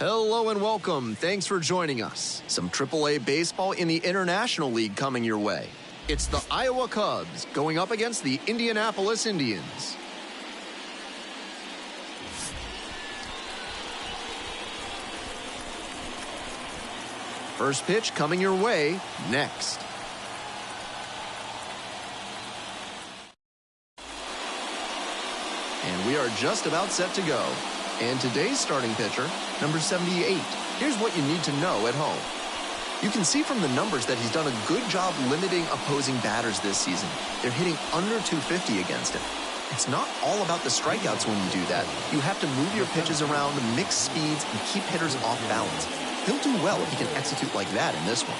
Hello and welcome. Thanks for joining us. Some AAA baseball in the International League coming your way. It's the Iowa Cubs going up against the Indianapolis Indians. First pitch coming your way next. And we are just about set to go. And today's starting pitcher, number 78. Here's what you need to know at home. You can see from the numbers that he's done a good job limiting opposing batters this season. They're hitting under 250 against him. It's not all about the strikeouts when you do that. You have to move your pitches around, mix speeds, and keep hitters off balance. He'll do well if he can execute like that in this one.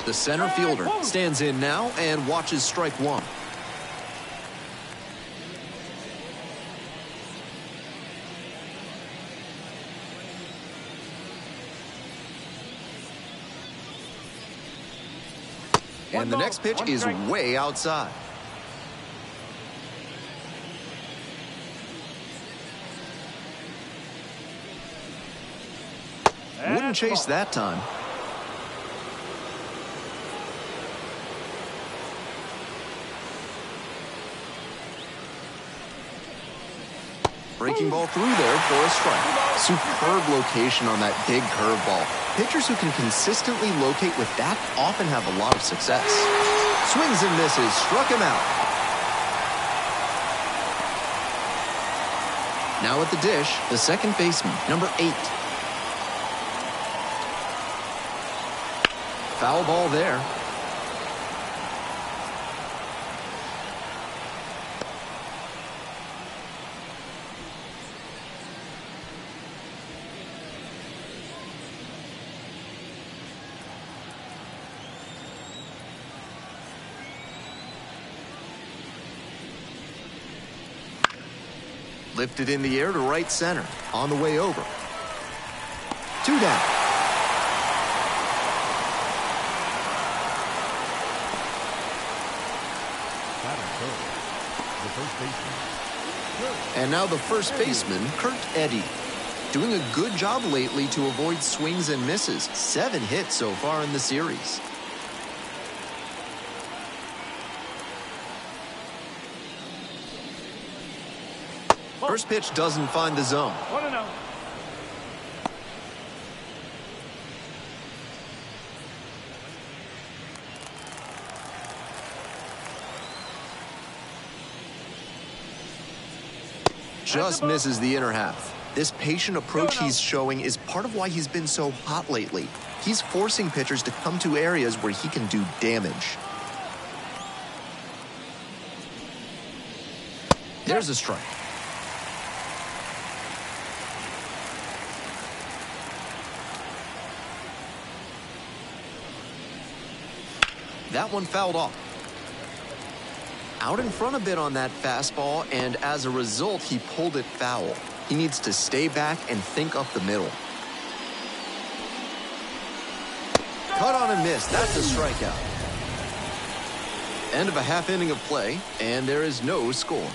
The center fielder stands in now and watches strike one. And the next pitch is way outside. Wouldn't chase that time. Breaking ball through there for a strike. Superb location on that big curveball. Pitchers who can consistently locate with that often have a lot of success. Swings and misses, struck him out. Now at the dish, the second baseman, number 8. Foul ball there. Lifted in the air to right center. On the way over. 2 down. And now the first baseman, Kurt Eddy. Doing a good job lately to avoid swings and misses. 7 hits so far in the series. First pitch doesn't find the zone. 1-0. Just misses the inner half. This patient approach he's showing is part of why he's been so hot lately. He's forcing pitchers to come to areas where he can do damage. There's a strike. That one fouled off. Out in front a bit on that fastball, and as a result, he pulled it foul. He needs to stay back and think up the middle. Cut on and miss. That's a strikeout. End of a half inning of play, and there is no score.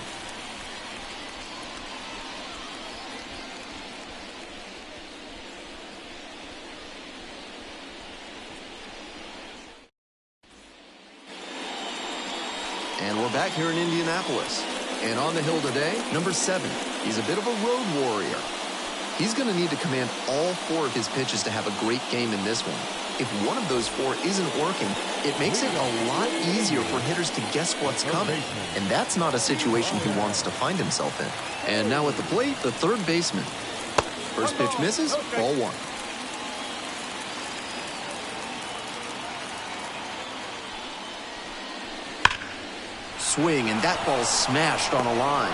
And we're back here in Indianapolis. And on the hill today, number 7. He's a bit of a road warrior. He's going to need to command all 4 of his pitches to have a great game in this one. If one of those 4 isn't working, it makes it a lot easier for hitters to guess what's coming. And that's not a situation he wants to find himself in. And now at the plate, the third baseman. First pitch misses, ball 1. Swing, and that ball smashed on a line.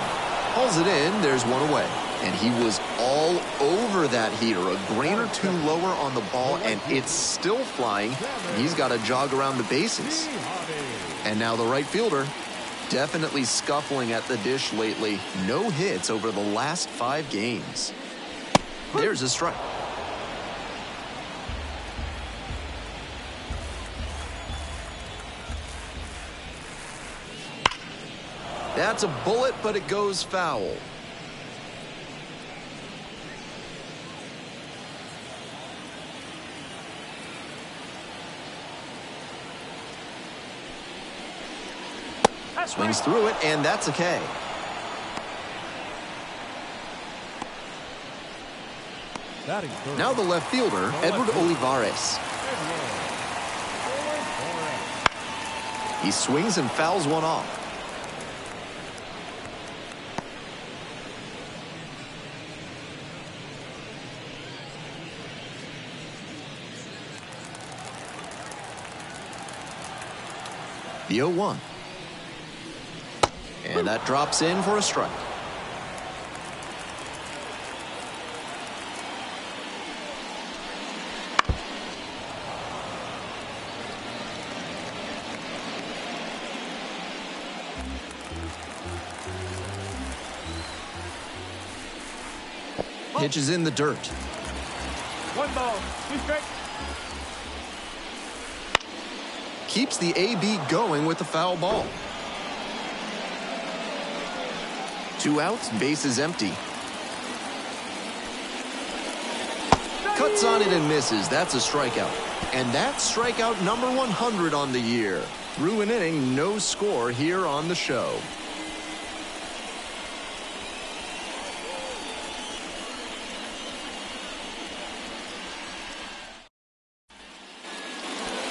Hauls it in, there's one away. And he was all over that heater, a grain or 2 lower on the ball, and it's still flying. And he's got to jog around the bases. And now the right fielder, definitely scuffling at the dish lately. No hits over the last 5 games. There's a strike. That's a bullet, but it goes foul. Swings through it, and that's a K. Now the left fielder, Edward Olivares. He swings and fouls one off. The 0-1. And that drops in for a strike. Pitch is in the dirt. 1 ball, 2 strikes. Keeps the AB going with the foul ball. 2 outs, bases empty. Cuts on it and misses. That's a strikeout. And that's strikeout number 100 on the year. Through an inning, no score here on the show.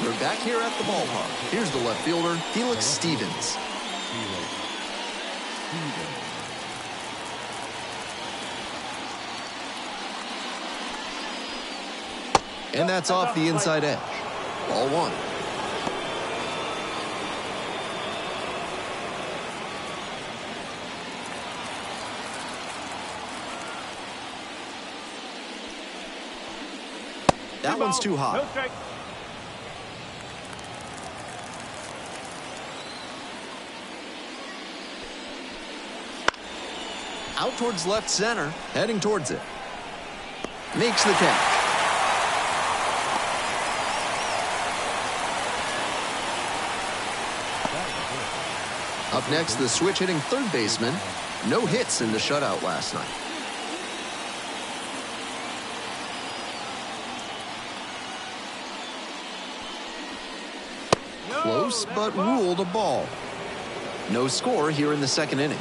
We're back here at the ballpark. Here's the left fielder, Felix Stevens. And that's off the inside edge. Ball 1. That one's too high. No strike. Out towards left center, heading towards it. Makes the catch. Up next, the switch-hitting third baseman. No hits in the shutout last night. Close, but ruled a ball. No score here in the second inning.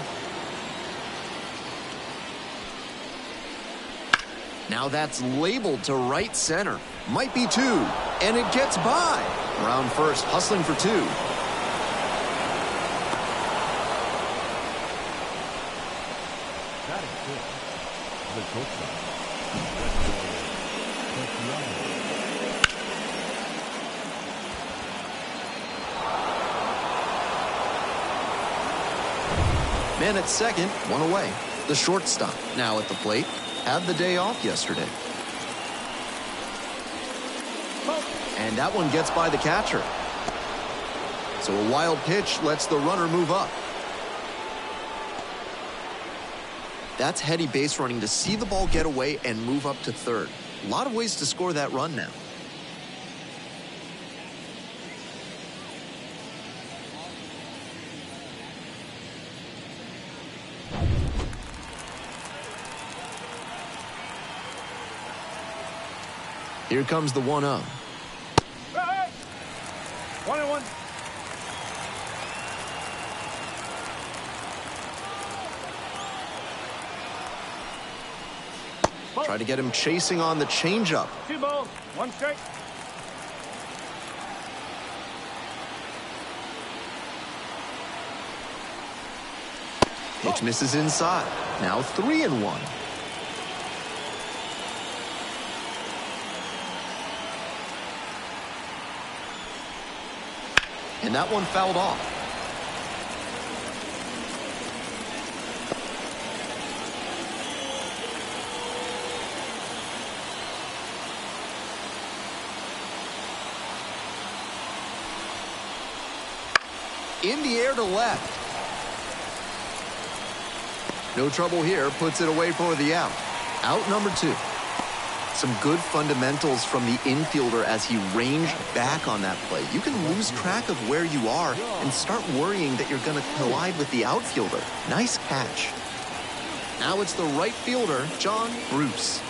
Now that's labeled to right center. Might be 2. And it gets by. Around first, hustling for 2. Man at second, 1 away. The shortstop now at the plate. Had the day off yesterday. And that one gets by the catcher. So a wild pitch lets the runner move up. That's heady base running to see the ball get away and move up to third. A lot of ways to score that run now. Here comes the 1-0. Hey! 1-1. Try to get him chasing on the changeup. 2 balls, 1 strike. Pitch misses inside. Now 3-1. And that one fouled off. In the air to left. No trouble here. Puts it away for the out. Out number 2. Some good fundamentals from the infielder as he ranged back on that play. You can lose track of where you are and start worrying that you're going to collide with the outfielder. Nice catch. Now it's the right fielder, John Bruce.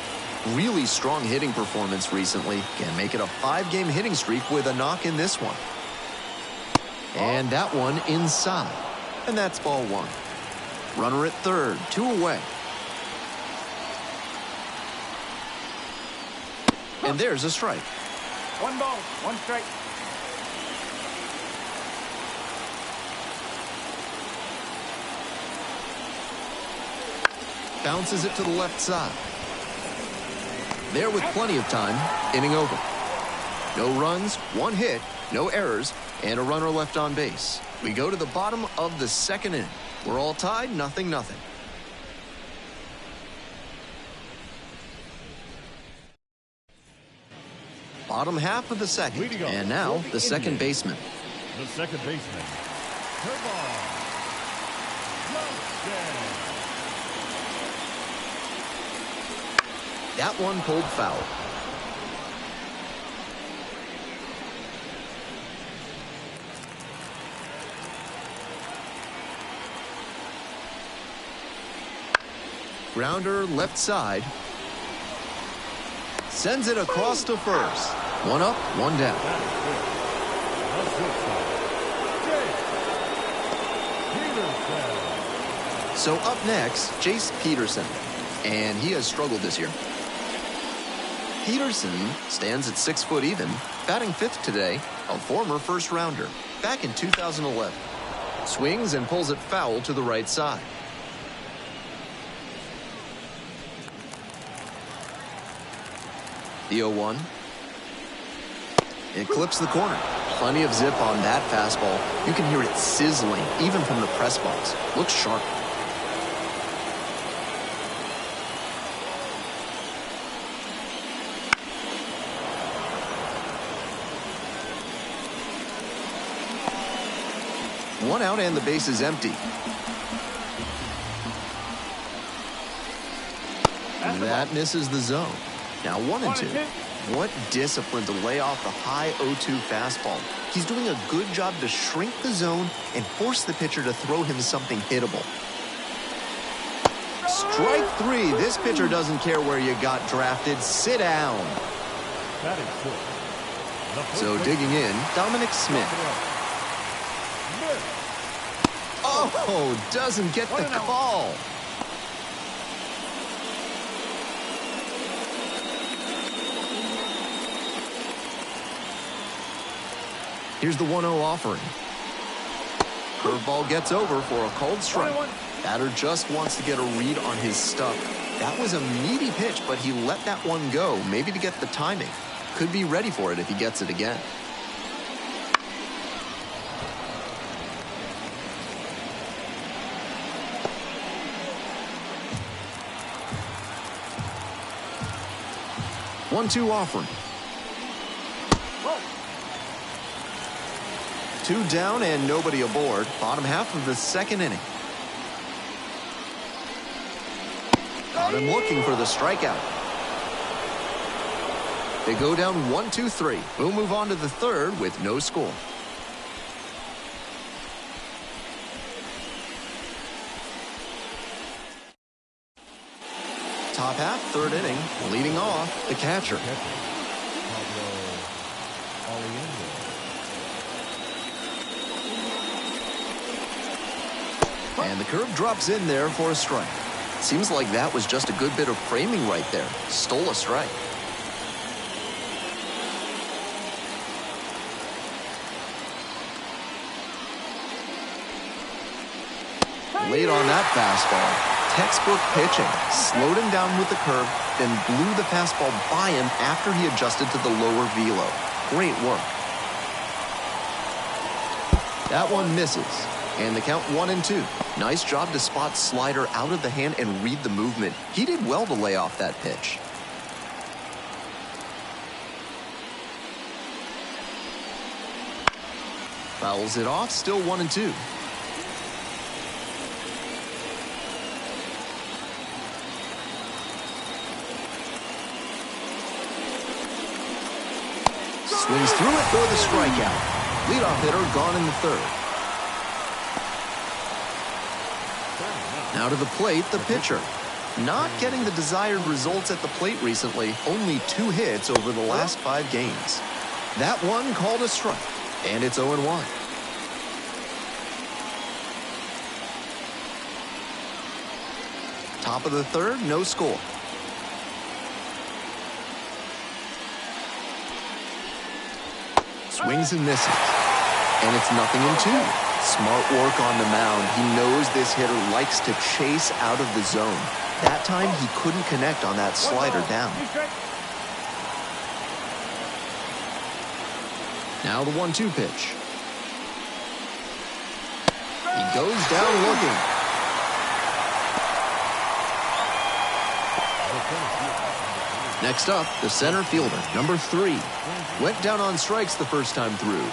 Really strong hitting performance recently. Can make it a 5-game hitting streak with a knock in this one. And that one inside. And that's ball one. Runner at third, 2 away. And there's a strike. 1 ball, 1 strike. Bounces it to the left side. There with plenty of time, inning over. No runs, 1 hit, no errors, and a runner left on base. We go to the bottom of the second inning. We're all tied, 0-0. Bottom half of the second, and now the second baseman. The second baseman. Curveball. That one pulled foul. Grounder left side. Sends it across to first. 1 up, 1 down. So up next, Jace Peterson. And he has struggled this year. Peterson stands at 6 foot even, batting 5th today, a former first rounder, back in 2011. Swings and pulls it foul to the right side. The 0-1. It clips the corner. Plenty of zip on that fastball. You can hear it sizzling, even from the press box. Looks sharp. One out and the base is empty. That misses the zone. Now 1-2. What discipline to lay off the high 0-2 fastball. He's doing a good job to shrink the zone and force the pitcher to throw him something hittable. Strike 3. This pitcher doesn't care where you got drafted. Sit down. That is good. So digging in, Dominic Smith. Oh, doesn't get the call. Here's the 1-0 offering. Curveball gets over for a called strike. Batter just wants to get a read on his stuff. That was a meaty pitch, but he let that one go, maybe to get the timing. Could be ready for it if he gets it again. One-two offering. 2 down and nobody aboard. Bottom half of the second inning. Got him looking for the strikeout. They go down 1-2-3. We'll move on to the third with no score. Top half, third inning. Leading off, the catcher. And the curve drops in there for a strike. Seems like that was just a good bit of framing right there. Stole a strike. Late on that fastball. Textbook pitching. Slowed him down with the curve, then blew the fastball by him after he adjusted to the lower velo. Great work. That one misses. And the count 1-2. Nice job to spot slider out of the hand and read the movement. He did well to lay off that pitch. Fouls it off, still 1-2. Swings through it for the strikeout. Leadoff hitter gone in the third. Now to the plate, the pitcher. Not getting the desired results at the plate recently. Only 2 hits over the last 5 games. That one called a strike, and it's 0-1. Top of the third, no score. Swings and misses. And it's 0-2. Smart work on the mound. He knows this hitter likes to chase out of the zone. That time, he couldn't connect on that slider down. Now the 1-2 pitch. He goes down looking. Next up, the center fielder, number 3. Went down on strikes the first time through.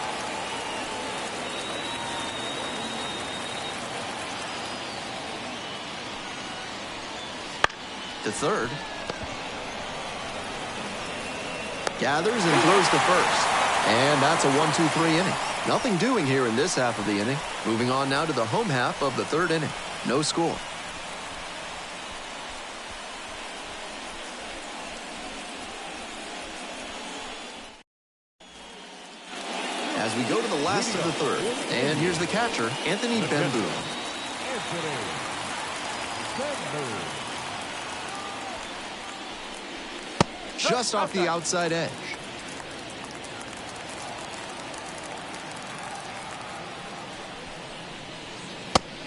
To third. Gathers and throws to first. And that's a 1-2-3 inning. Nothing doing here in this half of the inning. Moving on now to the home half of the third inning. No score. As we go to the last of the third. And here's the catcher, Anthony Benboom. Just off the outside edge.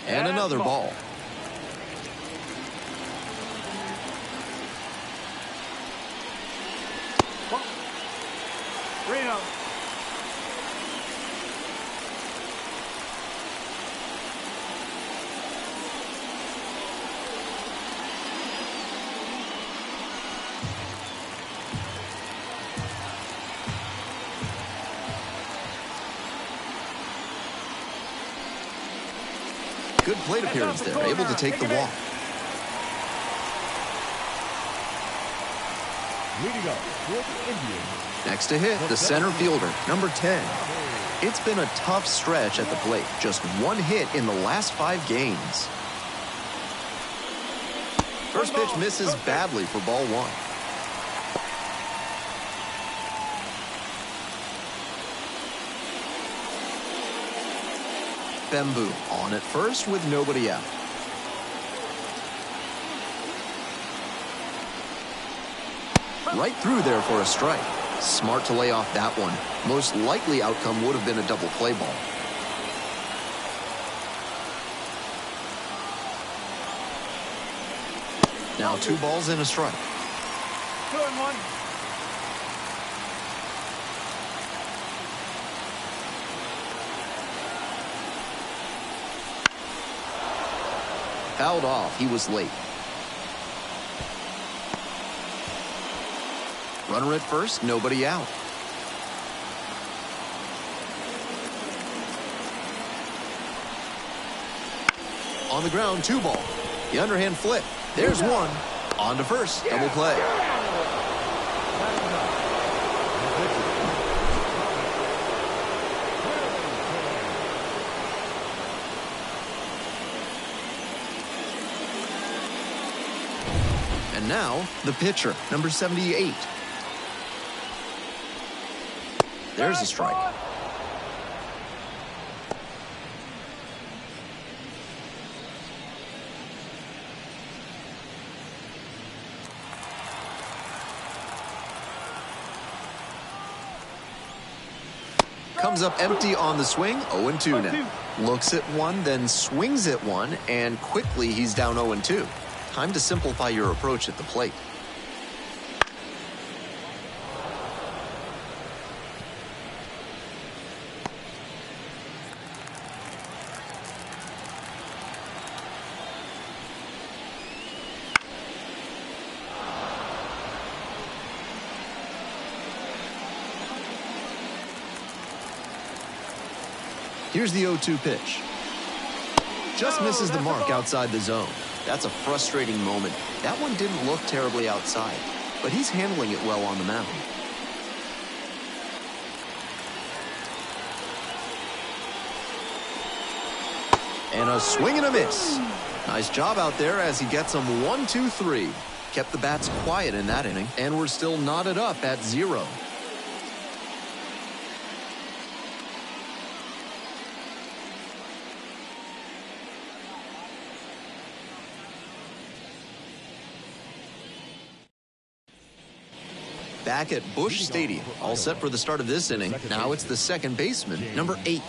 And another ball. Reno. Good plate appearance there, able to take the walk. Leading up for the Indians. Next to hit, the center fielder, number 10. It's been a tough stretch at the plate. Just one hit in the last 5 games. First pitch misses badly for ball 1. Benboom on at first with nobody out. Right through there for a strike. Smart to lay off that one. Most likely outcome would have been a double play ball. Now 2 balls and a strike. 2-1. Fouled off. He was late. Runner at first, nobody out. On the ground, 2 ball. The underhand flip. There's 1. On to first. Double play. And now, the pitcher, number 78. There's a strike. Comes up empty on the swing, 0-2 now. Looks at 1, then swings at 1, and quickly he's down 0-2. Time to simplify your approach at the plate. Here's the 0-2 pitch. Just misses the mark outside the zone. That's a frustrating moment. That one didn't look terribly outside, but he's handling it well on the mound. And a swing and a miss. Nice job out there as he gets them 1-2-3. Kept the bats quiet in that inning, and we're still knotted up at 0. Back at Busch Stadium, all set for the start of this inning. Now it's the second baseman, number 8.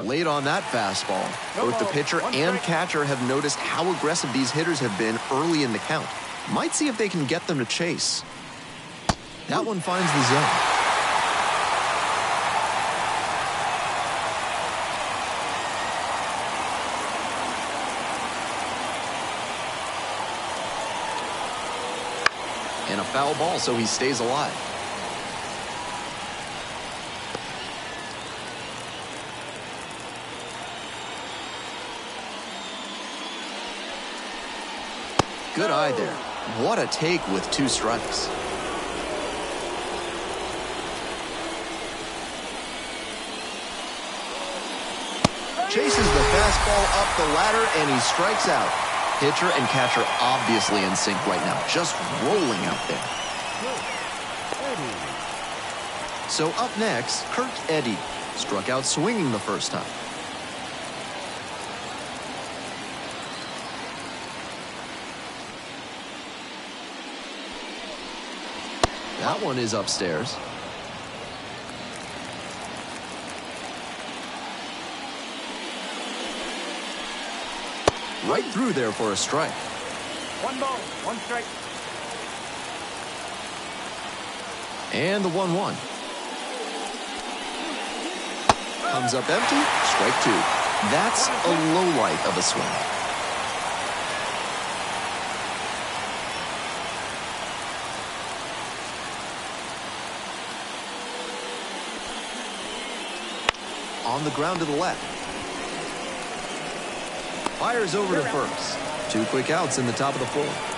Late on that fastball. Both the pitcher and catcher have noticed how aggressive these hitters have been early in the count. Might see if they can get them to chase. That one finds the zone. And a foul ball, so he stays alive. Good eye there. What a take with 2 strikes. Chases the fastball up the ladder, and he strikes out. Pitcher and catcher obviously in sync right now, just rolling out there. So up next, Kurt Eddy. Struck out swinging the first time. That one is upstairs. Right through there for a strike. 1 ball, 1 strike. And the 1-1. Comes up empty, strike 2. That's a lowlight of a swing. On the ground to the left. Fires over to first. 2 quick outs in the top of the 4th.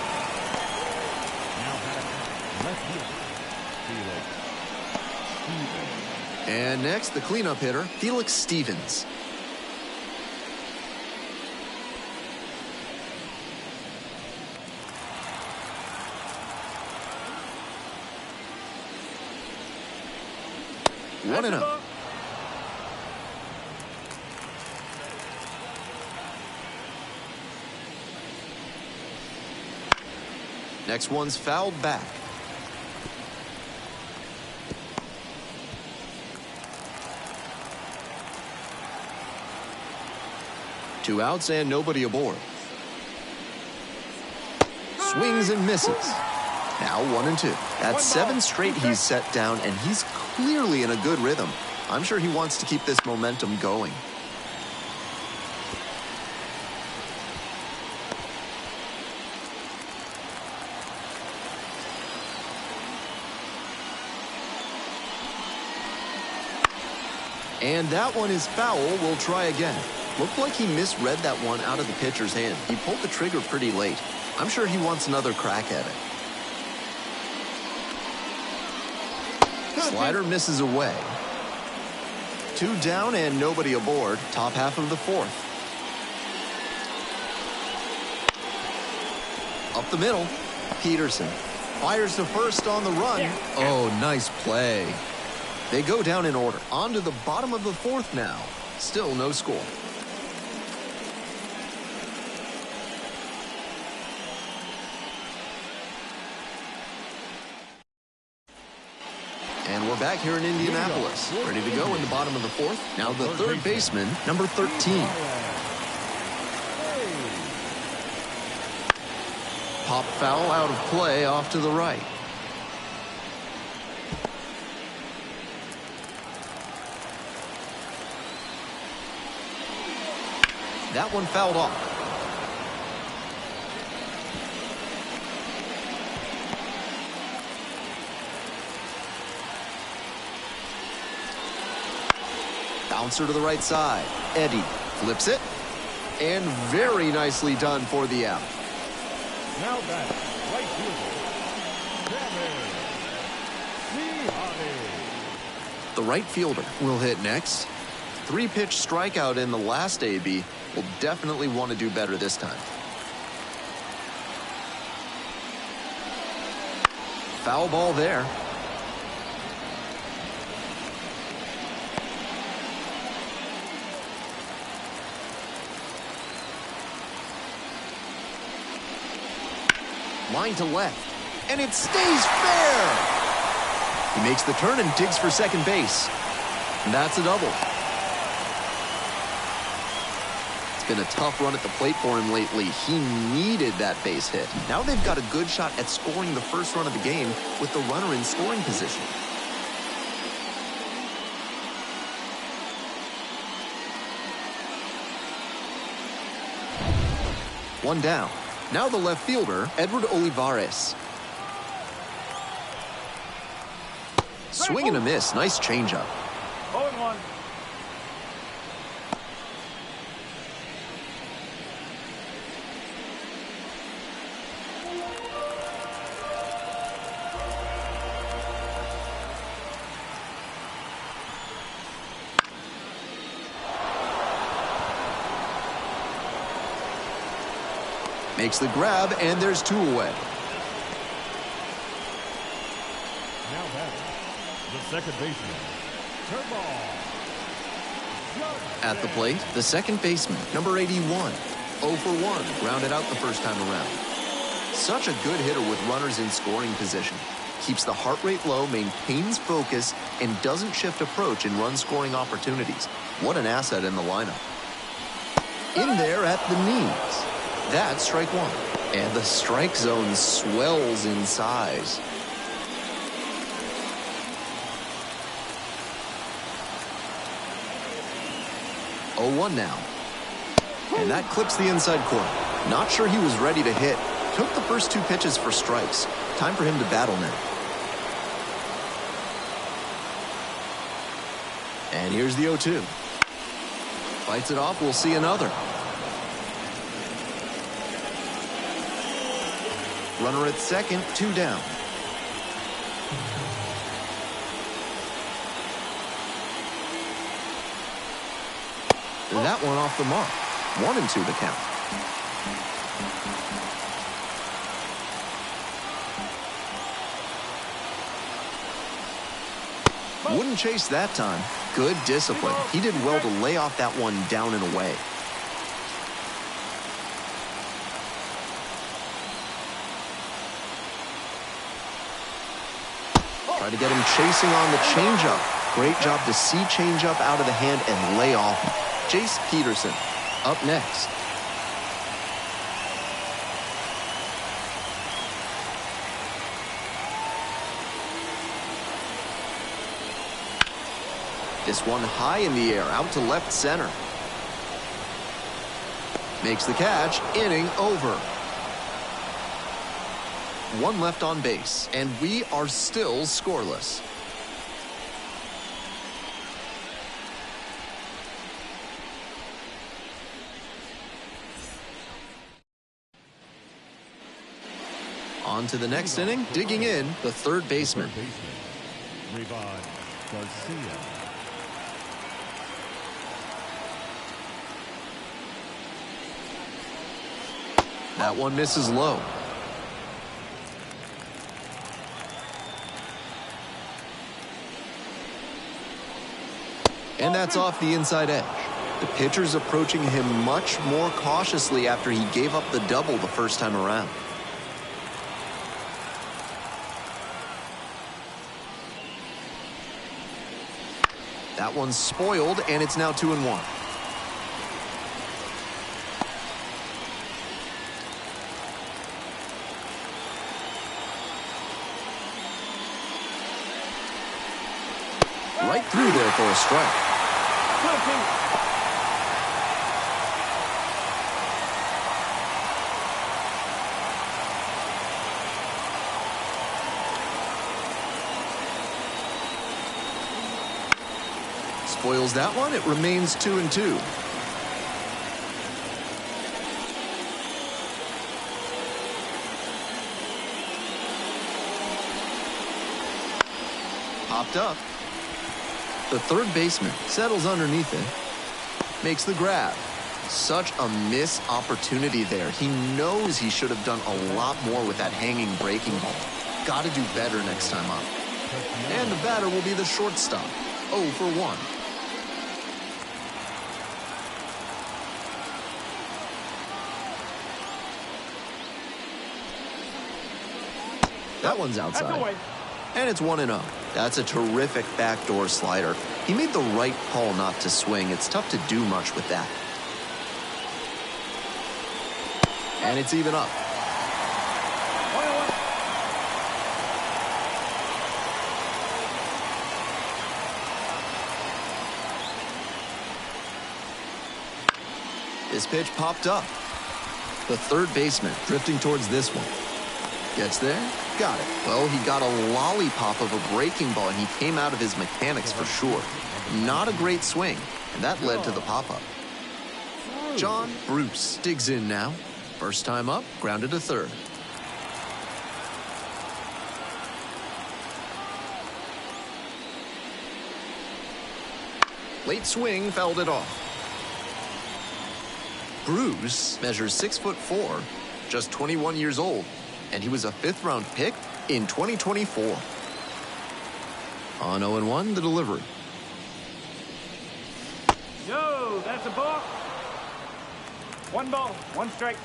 And next, the cleanup hitter, Felix Stevens. One and out. Next one's fouled back. Two outs and nobody aboard. Swings and misses. Now 1-2. That's 7 straight he's set down, and he's clearly in a good rhythm. I'm sure he wants to keep this momentum going. And that one is foul. We'll try again. Looked like he misread that one out of the pitcher's hand. He pulled the trigger pretty late. I'm sure he wants another crack at it. Slider misses away. 2 down and nobody aboard. Top half of the 4th. Up the middle. Peterson fires to first on the run. Oh, nice play. They go down in order. On to the bottom of the 4th now. Still no score. And we're back here in Indianapolis. Ready to go in the bottom of the 4th. Now the 3rd baseman, number 13. Pop foul out of play off to the right. That one fouled off. Bouncer to the right side. Eddy flips it. And very nicely done for the out. Now back, right fielder. The right fielder will hit next. 3-pitch strikeout in the last AB. Will definitely want to do better this time. Foul ball there. Line to left. And it stays fair. He makes the turn and digs for second base. And that's a double. It's been a tough run at the plate for him lately. He needed that base hit. Now they've got a good shot at scoring the first run of the game with the runner in scoring position. One down. Now the left fielder, Edward Olivares. Swing and a miss. Nice changeup. 0-1. Makes the grab, and there's two away. Now batting, the second baseman, Turnbull. At the plate, the second baseman, number 81. 0 for 1, grounded out the first time around. Such a good hitter with runners in scoring position. Keeps the heart rate low, maintains focus, and doesn't shift approach in run-scoring opportunities. What an asset in the lineup. In there at the knees. That's strike one. And the strike zone swells in size. Oh, 1 now. And that clips the inside corner. Not sure he was ready to hit. Took the first two pitches for strikes. Time for him to battle now. And here's the 0-2. Fights it off. We'll see another. Runner at second, 2 down. That one off the mark. 1-2 the count. Wouldn't chase that time. Good discipline. He did well to lay off that one down and away. Try to get him chasing on the changeup. Great job to see changeup out of the hand and lay off. Jace Peterson up next. This one high in the air, out to left center. Makes the catch, inning over. One left on base, and we are still scoreless. On to the next inning, digging in, the third baseman. Garcia. That one misses low. And that's off the inside edge. The pitcher's approaching him much more cautiously after he gave up the double the first time around. That one's spoiled, and it's now 2-1. Right through there for a strike. Spoils that one. It remains 2-2. Popped up. The third baseman settles underneath it. Makes the grab. Such a missed opportunity there. He knows he should have done a lot more with that hanging breaking ball. Got to do better next time up. And the batter will be the shortstop. 0 for 1. That one's That's outside. away. And it's 1-0. That's a terrific backdoor slider. He made the right call not to swing. It's tough to do much with that. And it's even up. 1-1. This pitch popped up. The third baseman drifting towards this one. Gets there. Got it. Well, he got a lollipop of a breaking ball, and he came out of his mechanics for sure. Not a great swing, and that led to the pop-up. John Bruce digs in now. First time up, grounded to third. Late swing, fouled it off. Bruce measures 6'4", just 21 years old, and he was a 5th-round pick in 2024. On 0-1, the delivery. Yo, that's a ball. 1 ball, 1 strike.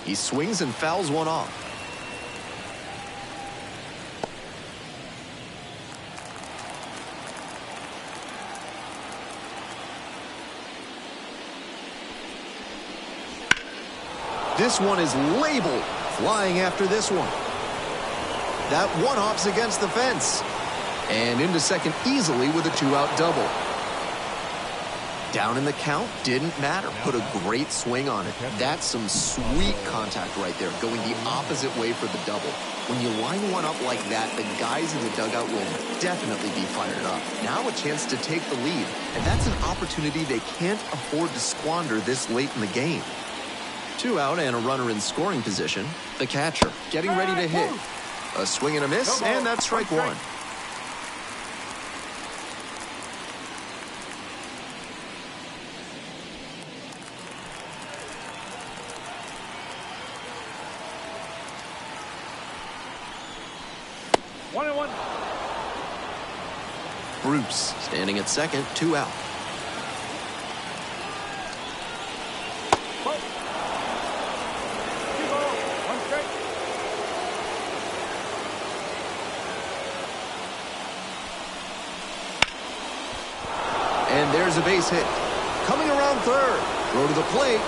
He swings and fouls one off. This one is labeled. Flying after this one. That one hops against the fence. And into second easily with a 2-out double. Down in the count, didn't matter. Put a great swing on it. That's some sweet contact right there, going the opposite way for the double. When you line one up like that, the guys in the dugout will definitely be fired up. Now a chance to take the lead, and that's an opportunity they can't afford to squander this late in the game. 2 out and a runner in scoring position. The catcher getting ready to hit. A swing and a miss, and that's strike one. One and one. Bruce standing at second, 2 out. Ball. 2 ball, 1 strike. And there's a base hit. Coming around third. Throw to the plate.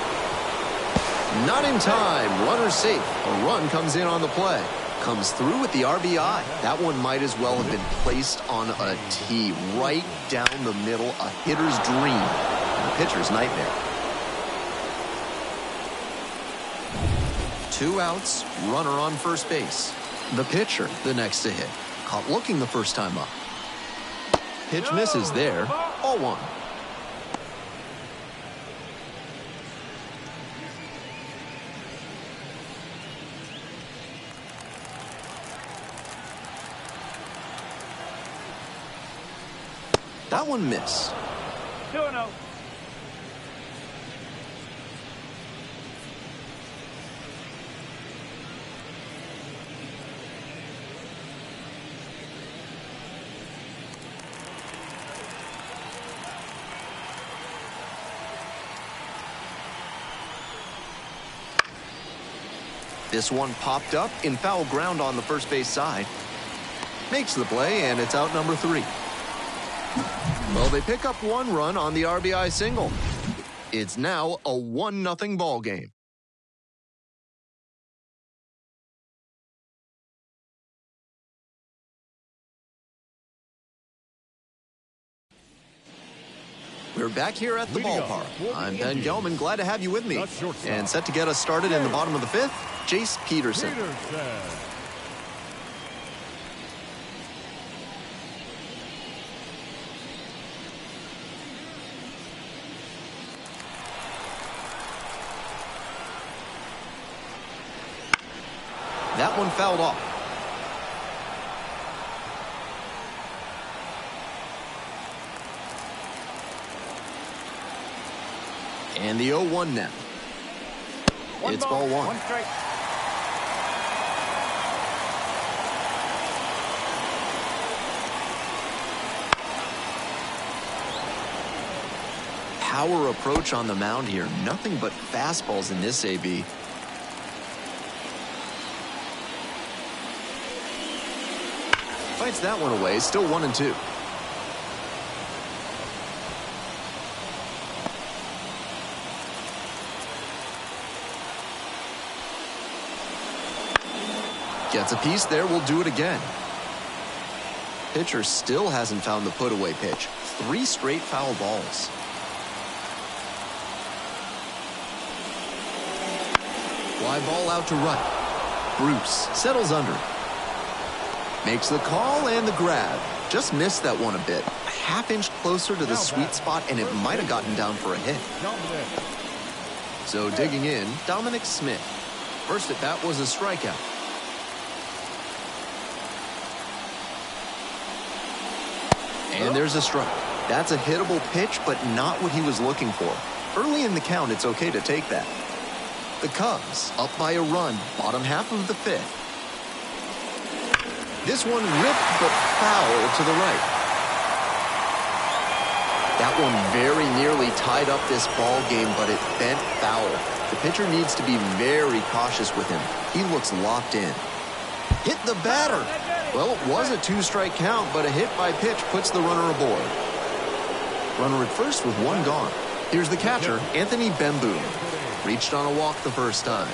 Not in time. Runner safe. A run comes in on the play. Comes through with the RBI. That one might as well have been placed on a tee right down the middle. A hitter's dream and a pitcher's nightmare. 2 outs. Runner on first base. The pitcher, the next to hit. Caught looking the first time up. Pitch misses there. 0-1. That one missed. 2-0. This one popped up in foul ground on the first base side. Makes the play, and it's out number 3. Well, they pick up 1 run on the RBI single. It's now a 1-0 ball game. We're back here at the ballpark. I'm Ben Gelman, glad to have you with me. And set to get us started in the bottom of the 5th, Jace Peterson. That one fouled off. And the 0-1 now. It's ball 1. 1 strike. power approach on the mound here. Nothing but fastballs in this AB. Fights that one away. Still 1-2. Gets a piece there. We'll do it again. Pitcher still hasn't found the put-away pitch. 3 straight foul balls. Fly ball out to right. Bruce settles under. Makes the call and the grab. Just missed that one a bit. A half-inch closer to the sweet spot, and it might have gotten down for a hit. So digging in, Dominic Smith. First at bat was a strikeout. And there's a strike. That's a hittable pitch, but not what he was looking for. Early in the count, it's okay to take that. The Cubs up by a run, bottom half of the 5th. This one ripped, but foul to the right. That one very nearly tied up this ball game, but it bent foul. The pitcher needs to be very cautious with him. He looks locked in. Hit the batter. Well, it was a 2-strike count, but a hit by pitch puts the runner aboard. Runner at first with 1 gone. Here's the catcher, Anthony Bemboom. Reached on a walk the first time.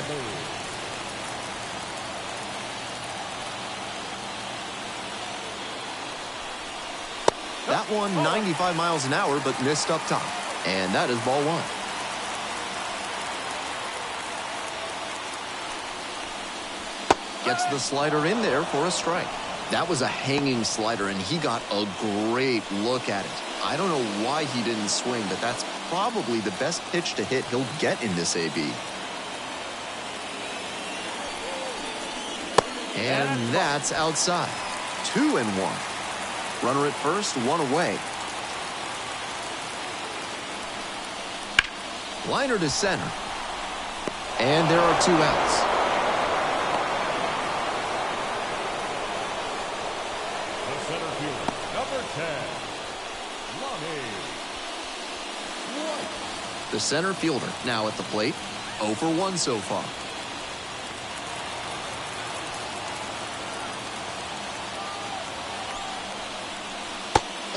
That one 95 miles an hour, but missed up top. And that is ball 1. Gets the slider in there for a strike. That was a hanging slider, and he got a great look at it. I don't know why he didn't swing, but that's probably the best pitch to hit he'll get in this AB. And that's outside. 2-1. Runner at first, 1 away. Liner to center. And there are 2 outs. The center fielder, number 10, Lonnie White. The center fielder now at the plate. 0 for 1 so far.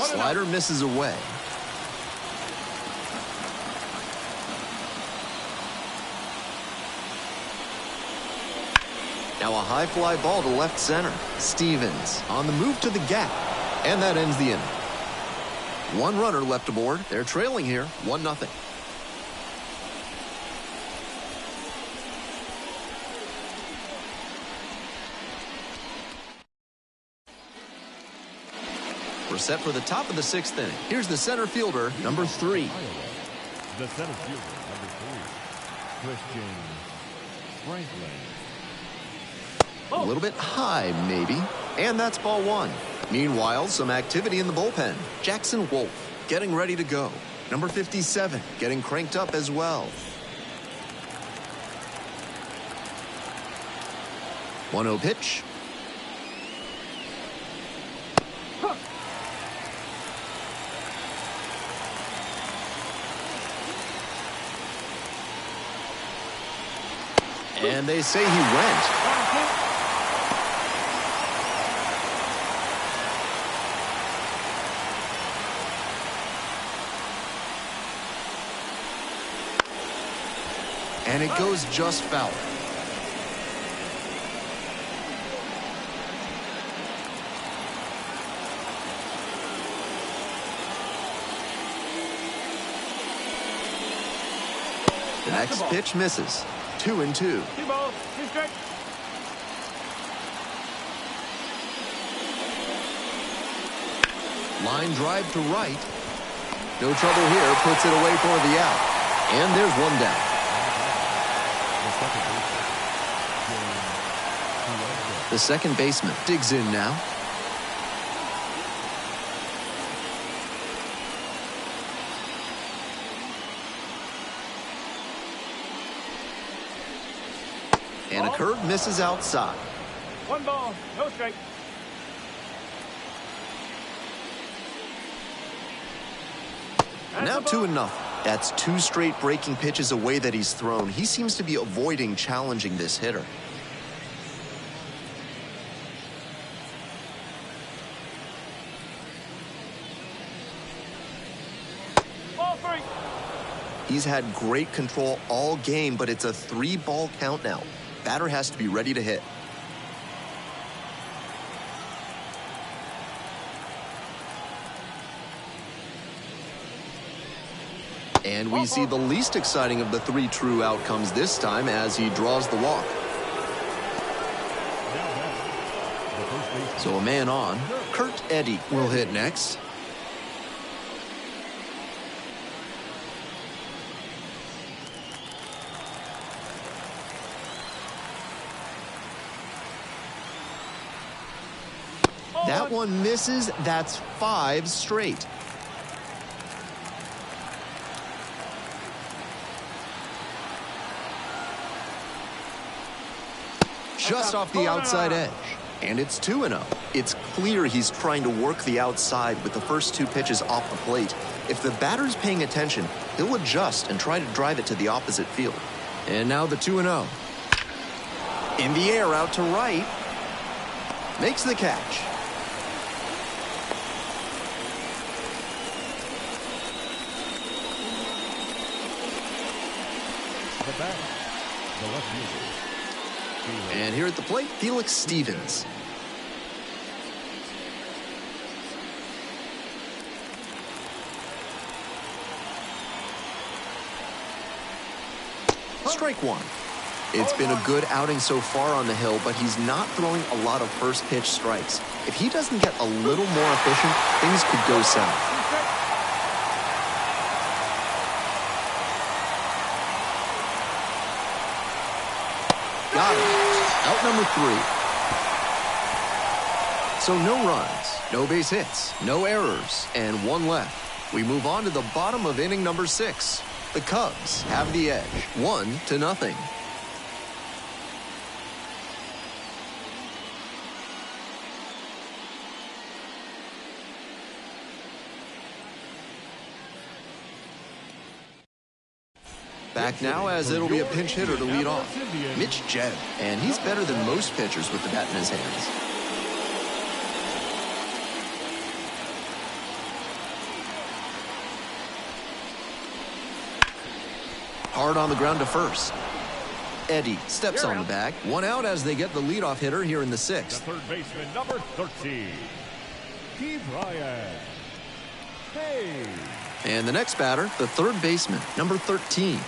Slider misses away. Now a high fly ball to left center. Stevens on the move to the gap. And that ends the inning. 1 runner left aboard. They're trailing here, 1-0. We're set for the top of the 6th inning. Here's the center fielder, number 3. The center fielder, number 3, Christian Franklin. A little bit high, maybe. And that's ball 1. Meanwhile, some activity in the bullpen. Jackson Wolf getting ready to go. Number 57 getting cranked up as well. 1-0 pitch. And they say he went. And it goes just foul. The next pitch misses. 2-2. 2 balls, 2 strikes. Line drive to right. No trouble here. Puts it away for the out. And there's 1 down. The second baseman digs in now. And a curve misses outside. 1 ball, no strike. Now 2-0. That's 2 straight breaking pitches away that he's thrown. He seems to be avoiding challenging this hitter. Ball 3. He's had great control all game, but it's a 3-ball count now. Batter has to be ready to hit. And we see the least exciting of the 3 true outcomes this time as he draws the walk. So a man on. Kurt Eddy will hit next. That one misses. That's 5 straight. Just off the outside edge. And it's 2-0. It's clear he's trying to work the outside with the first 2 pitches off the plate. If the batter's paying attention, he'll adjust and try to drive it to the opposite field. And now the 2-0. In the air out to right. Makes the catch. The batter, the left fielder. And here at the plate, Felix Stevens. Strike 1. It's been a good outing so far on the hill, but he's not throwing a lot of first pitch strikes. If he doesn't get a little more efficient, things could go south. Got it. Out number 3. So no runs, no base hits, no errors, and 1 left. We move on to the bottom of inning number 6. The Cubs have the edge, 1-0. Back now as it'll be a pinch hitter to lead off. Mitch Jebb, and he's better than most pitchers with the bat in his hands. Hard on the ground to first. Eddy steps on the bag. 1 out as they get the leadoff hitter here in the 6th. The third baseman, number 13, Key Bryant. Hey. And the next batter, the third baseman, number 13.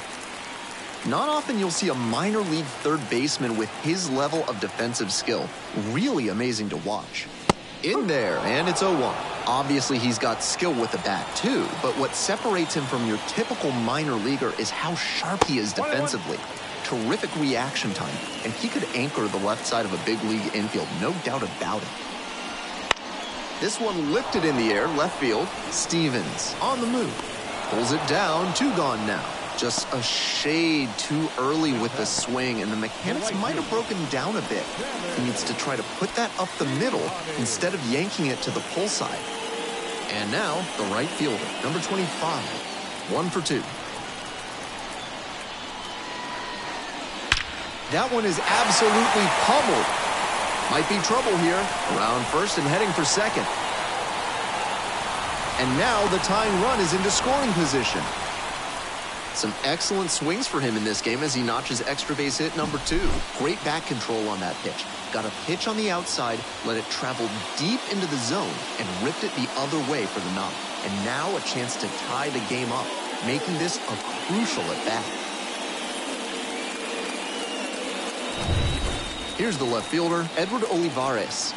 Not often you'll see a minor league third baseman with his level of defensive skill. Really amazing to watch. In there, and it's 0-1. Obviously, he's got skill with the bat, too, but what separates him from your typical minor leaguer is how sharp he is defensively. Terrific reaction time, and he could anchor the left side of a big league infield, no doubt about it. This one lifted in the air, left field. Stevens on the move. Pulls it down, 2 gone now. Just a shade too early with the swing, and the mechanics might have broken down a bit. He needs to try to put that up the middle instead of yanking it to the pull side. And now, the right fielder, number 25. 1 for 2. That one is absolutely pummeled. Might be trouble here. Around first and heading for second. And now the tying run is into scoring position. Some excellent swings for him in this game as he notches extra base hit number 2. Great back control on that pitch. Got a pitch on the outside, let it travel deep into the zone, and ripped it the other way for the knock. And now a chance to tie the game up, making this a crucial at bat. Here's the left fielder, Edward Olivares.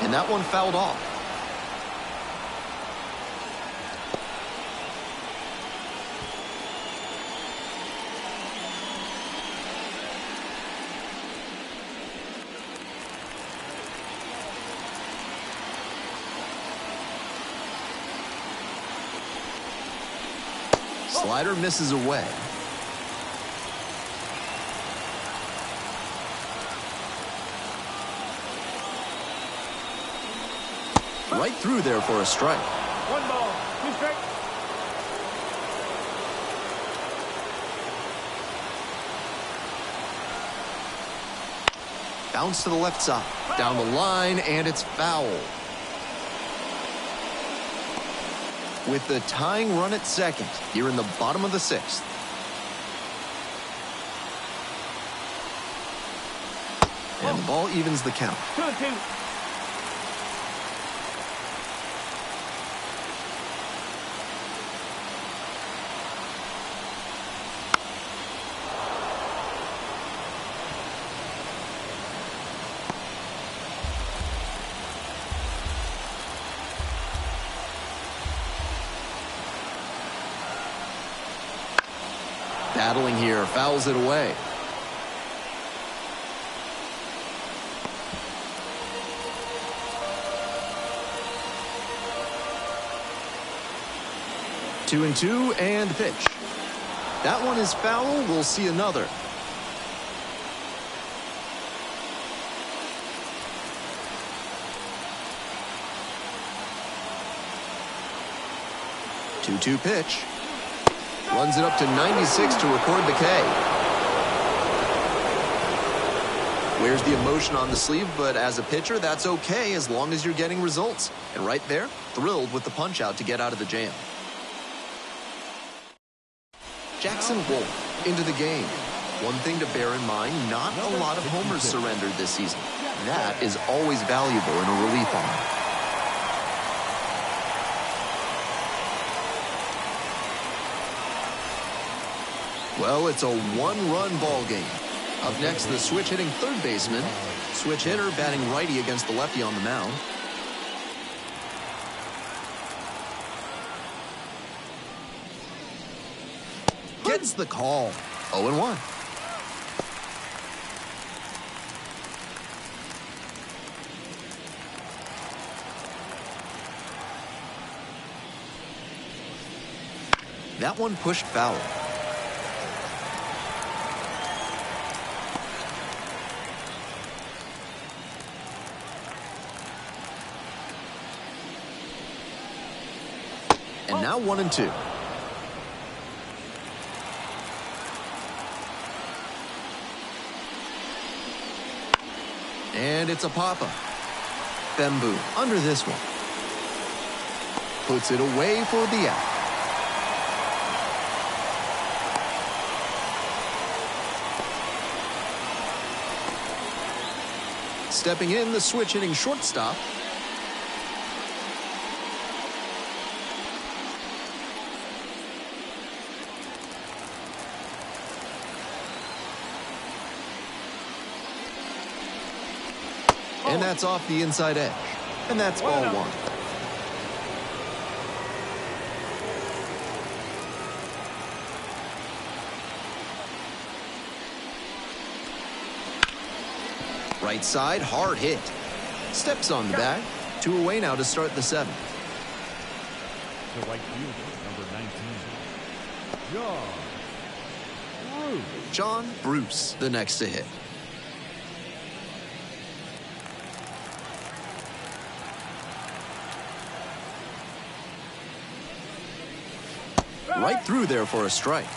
And that one fouled off. Slider misses away. Right through there for a strike. 1 ball, 2 strikes. Bounce to the left side. Down the line, and it's foul. With the tying run at second, here in the bottom of the 6th. And the ball evens the count. 2-2. Battling here, fouls it away. Two and two, and pitch. That one is foul. We'll see another. Two-two pitch. Runs it up to 96 to record the K. Wears the emotion on the sleeve, but as a pitcher, that's okay as long as you're getting results. And right there, thrilled with the punch-out to get out of the jam. Jackson Wolf into the game. One thing to bear in mind, not a lot of homers surrendered this season. That is always valuable in a relief arm. Well, it's a one-run ball game. Up next, the switch-hitting third baseman. Switch hitter batting righty against the lefty on the mound. Gets the call. 0-1. That one pushed foul. And now 1-2. And it's a pop-up. Bamboo under this one. Puts it away for the out. Stepping in, the switch-hitting shortstop. And that's off the inside edge. And that's ball one. Right side, hard hit. Steps on the bag. 2 away now to start the 7th. The right fielder, number 19, John Bruce, the next to hit. Right through there for a strike.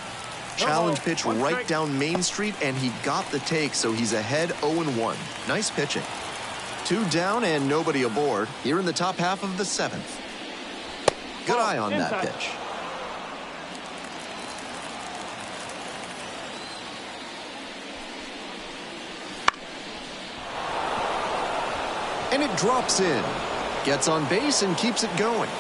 Challenge pitch right down Main Street, and he got the take, so he's ahead 0-1. Nice pitching. 2 down and nobody aboard here in the top half of the 7th. Good eye on that pitch. And it drops in. Gets on base and keeps it going.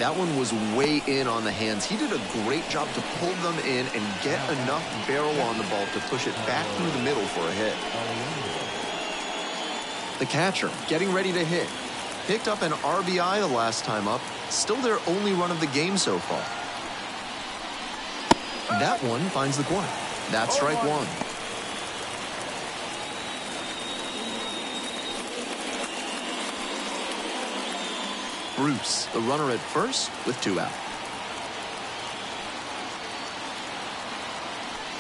That one was way in on the hands. He did a great job to pull them in and get enough barrel on the ball to push it back through the middle for a hit. The catcher getting ready to hit. Picked up an RBI the last time up. Still their only run of the game so far. That one finds the corner. That's strike one. Bruce, the runner at first with 2 out.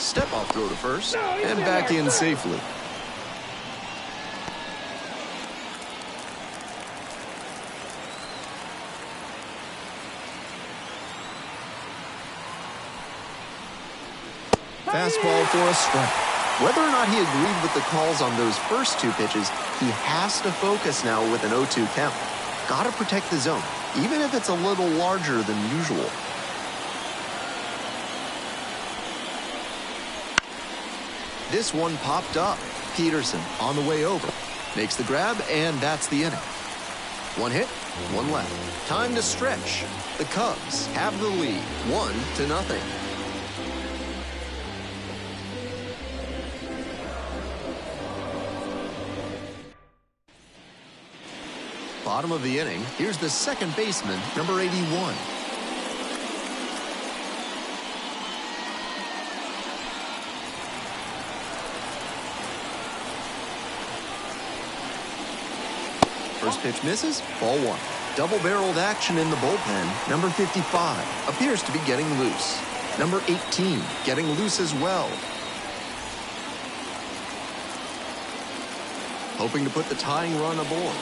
Step off throw to first and back in safely. Fastball for a strike. Whether or not he agreed with the calls on those first two pitches, he has to focus now with an 0-2 count. Gotta protect the zone, even if it's a little larger than usual. This one popped up. Peterson on the way over. Makes the grab, and that's the inning. One hit, one left. Time to stretch. The Cubs have the lead, 1-0. Bottom of the inning, here's the second baseman, number 81. First pitch misses, ball one. Double-barreled action in the bullpen. Number 55 appears to be getting loose. Number 18 getting loose as well. Hoping to put the tying run aboard.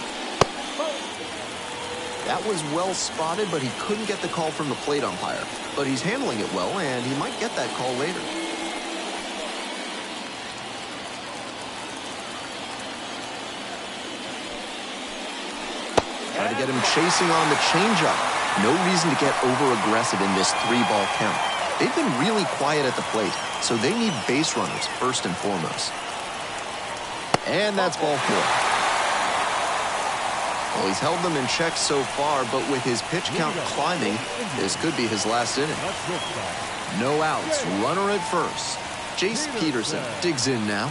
That was well spotted, but he couldn't get the call from the plate umpire. But he's handling it well, and he might get that call later. Try to get him chasing on the changeup. No reason to get over-aggressive in this 3-ball count. They've been really quiet at the plate, so they need base runners first and foremost. And that's ball 4. Well, he's held them in check so far, but with his pitch count climbing, this could be his last inning. No outs, runner at first. Jace Peterson digs in now.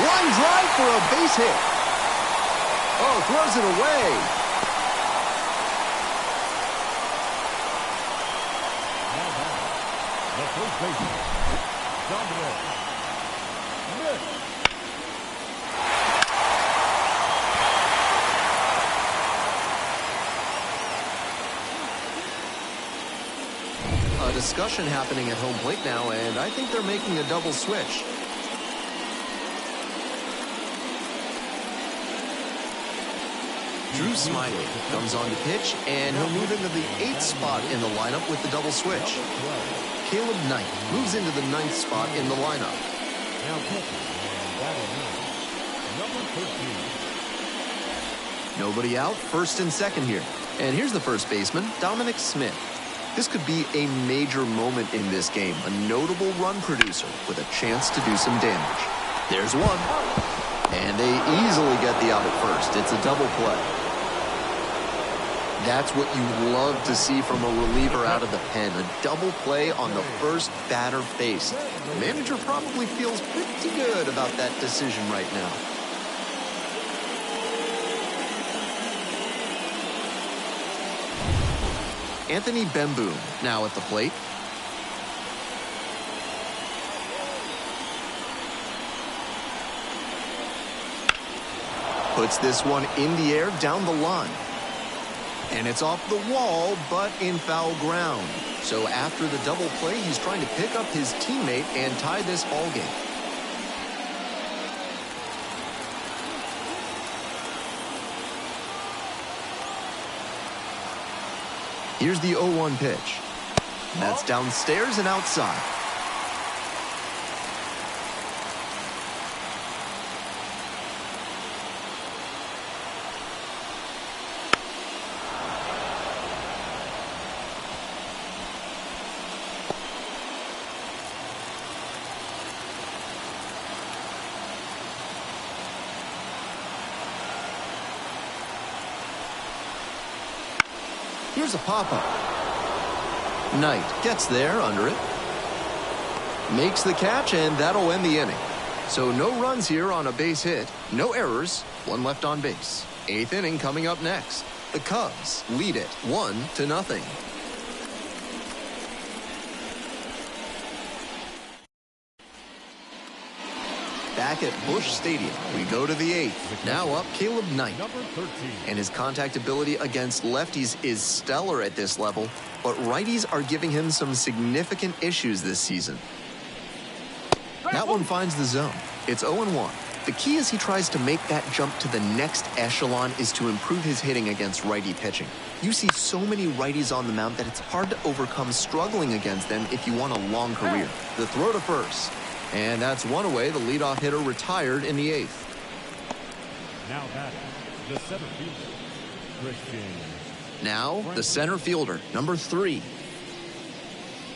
Line drive for a base hit. Oh, throws it away. The first baseman, Dominic. A discussion happening at home plate now, and I think they're making a double switch. Drew Smiley comes on to pitch, and he'll move into the 8th spot in the lineup with the double switch. Caleb Knight moves into the 9th spot in the lineup. Now pitching, and batting number 13. Nobody out, first and second here. And here's the first baseman, Dominic Smith. This could be a major moment in this game, a notable run producer with a chance to do some damage. There's one. And they easily get the out at first. It's a double play. That's what you love to see from a reliever out of the pen. A double play on the first batter faced. The manager probably feels pretty good about that decision right now. Anthony Bemboom now at the plate. Puts this one in the air down the line. And it's off the wall, but in foul ground. So after the double play, he's trying to pick up his teammate and tie this ball game. Here's the 0-1 pitch. That's downstairs and outside. Here's a pop-up. Knight gets there under it. Makes the catch, and that'll end the inning. So no runs here on a base hit. No errors. One left on base. 8th inning coming up next. The Cubs lead it 1-0. Back at Busch Stadium, we go to the 8th. Now up, Caleb Knight. Number 13. And his contact ability against lefties is stellar at this level, but righties are giving him some significant issues this season. That one finds the zone. It's 0-1. The key as he tries to make that jump to the next echelon is to improve his hitting against righty pitching. You see so many righties on the mound that it's hard to overcome struggling against them if you want a long career. The throw to first. And that's one away. The leadoff hitter retired in the 8th. Now batting, the center fielder, Christian. Now, the center fielder, number 3.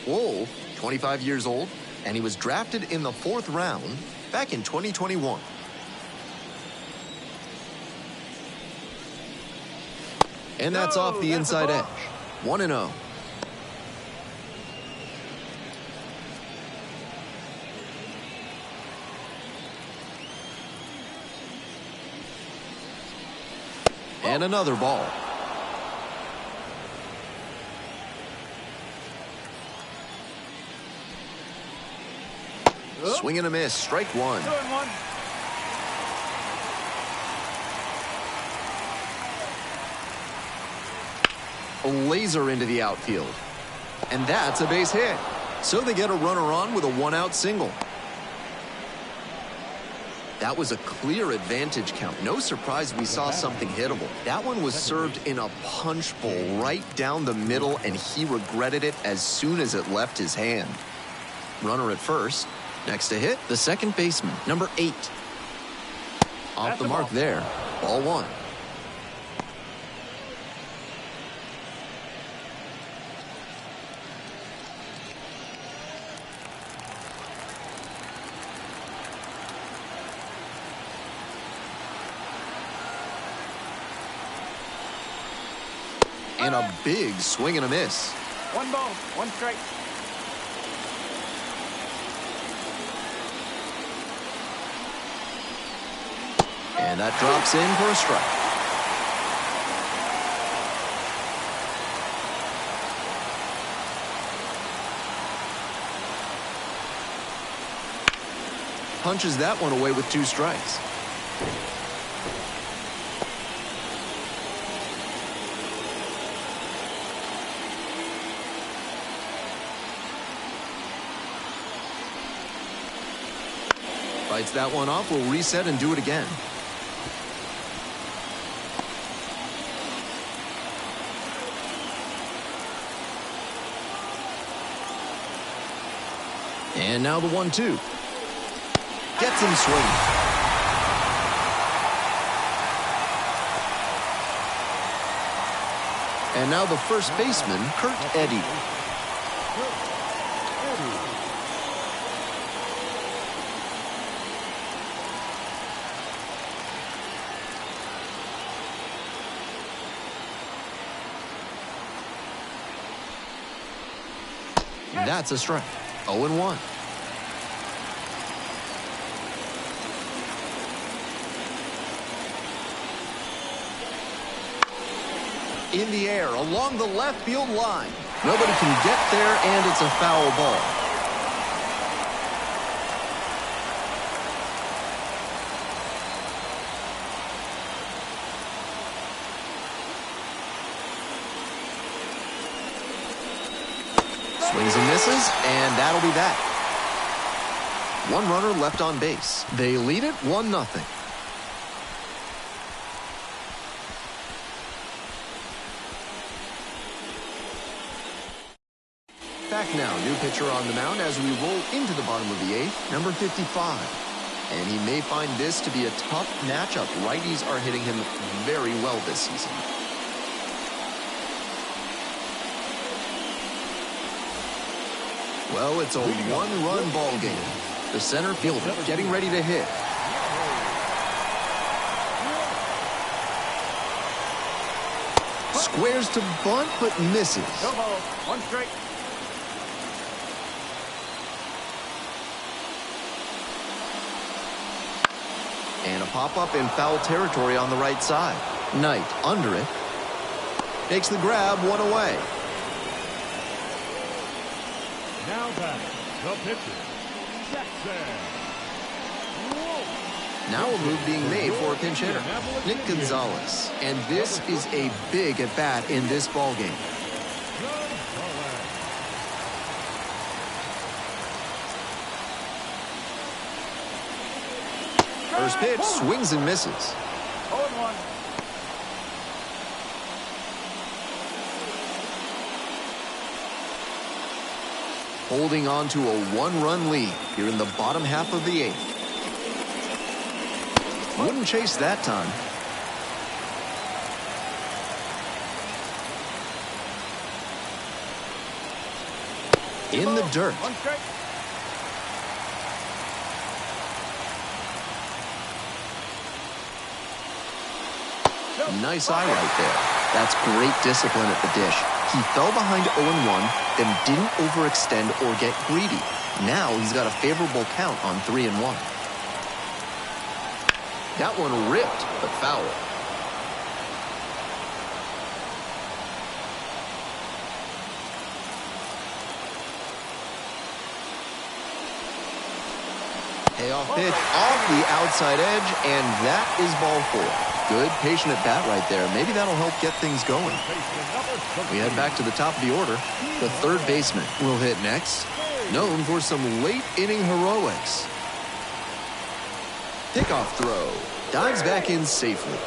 Wolf, 25 years old, and he was drafted in the 4th round back in 2021. And that's off the inside edge. 1-0. And another ball. Swing and a miss, strike 1. 2-1. A laser into the outfield. And that's a base hit. So they get a runner on with a 1-out single. That was a clear advantage count. No surprise we saw something hittable. That one was served in a punch bowl right down the middle, and he regretted it as soon as it left his hand. Runner at first. Next to hit, the second baseman, number 8. Off the mark there. Ball 1. And a big swing and a miss. 1 ball, 1 strike. And that drops in for a strike. Punches that one away with 2 strikes. Fights that one off, will reset and do it again. And now the 1-2. Gets him swinging. And now the first baseman, Kurt Eddy. That's a strike. 0-1. In the air, along the left field line. Nobody can get there, and it's a foul ball. Swings and misses, and that'll be that. 1 runner left on base. They lead it 1-0. Back now, new pitcher on the mound as we roll into the bottom of the 8th, number 55. And he may find this to be a tough matchup. Righties are hitting him very well this season. Well, it's a 1-run ball game. The center fielder getting ready to hit. Squares to bunt, but misses. No ball, 1 strike. And a pop-up in foul territory on the right side. Knight under it. Makes the grab, 1 away. Now back, the pitcher, Jackson. Now a move being made for a pinch hitter, Nick Gonzalez. And this is a big at-bat in this ball game. First pitch, swings and misses. 0-1. Holding on to a one-run lead here in the bottom half of the 8th. Wouldn't chase that time. In the dirt. 1 strike. Nice eye right there. That's great discipline at the dish. He fell behind 0-1, then didn't overextend or get greedy. Now he's got a favorable count on 3-1. That one ripped, but foul. Payoff pitch off the outside edge, and that is ball 4. Good, patient at bat right there. Maybe that'll help get things going. We head back to the top of the order. The third baseman will hit next, known for some late inning heroics. Pickoff throw. Dives back in safely.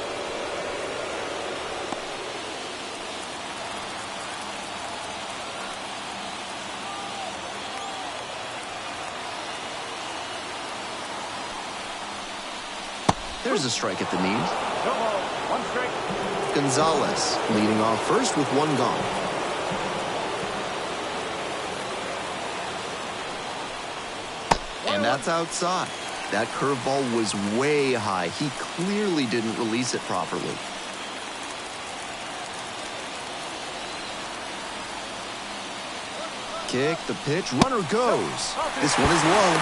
There's a strike at the knees. No ball. 1 strike. Gonzalez leading off first with 1 gone. And that's outside. That curveball was way high. He clearly didn't release it properly. Kick, the pitch, runner goes. This one is low.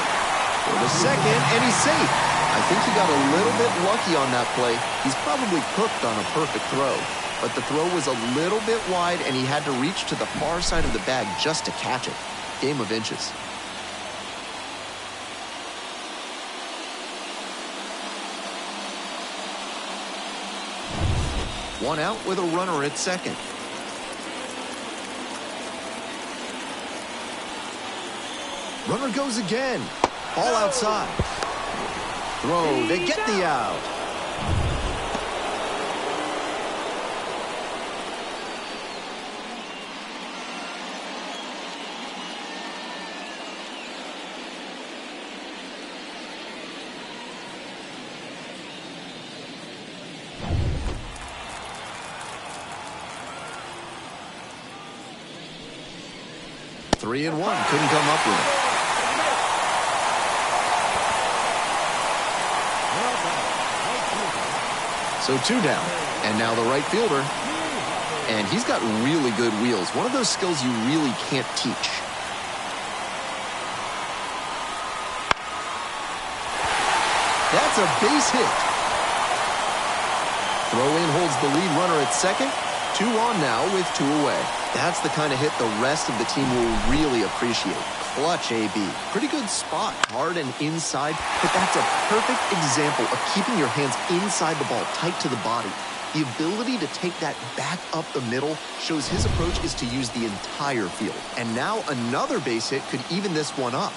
For the second, and he's safe. I think he got a little bit lucky on that play. He's probably cooked on a perfect throw. But the throw was a little bit wide, and he had to reach to the far side of the bag just to catch it. Game of inches. One out with a runner at second. Runner goes again. Ball outside. Throw to get the out. Three and one, couldn't come up with it. So 2 down, and now the right fielder. And he's got really good wheels. One of those skills you really can't teach. That's a base hit. Throw-in holds the lead runner at second. 2 on now with 2 away. That's the kind of hit the rest of the team will really appreciate. Clutch AB. Pretty good spot, hard and inside, but that's a perfect example of keeping your hands inside the ball, tight to the body. The ability to take that back up the middle shows his approach is to use the entire field. And now another base hit could even this one up.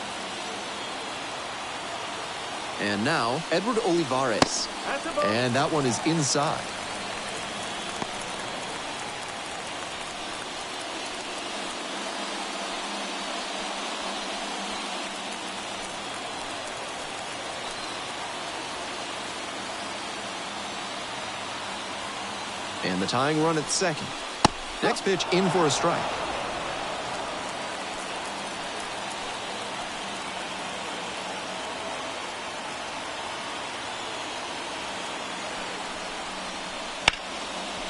And now, Edward Olivares. And that one is inside. And the tying run at second. Next pitch in for a strike.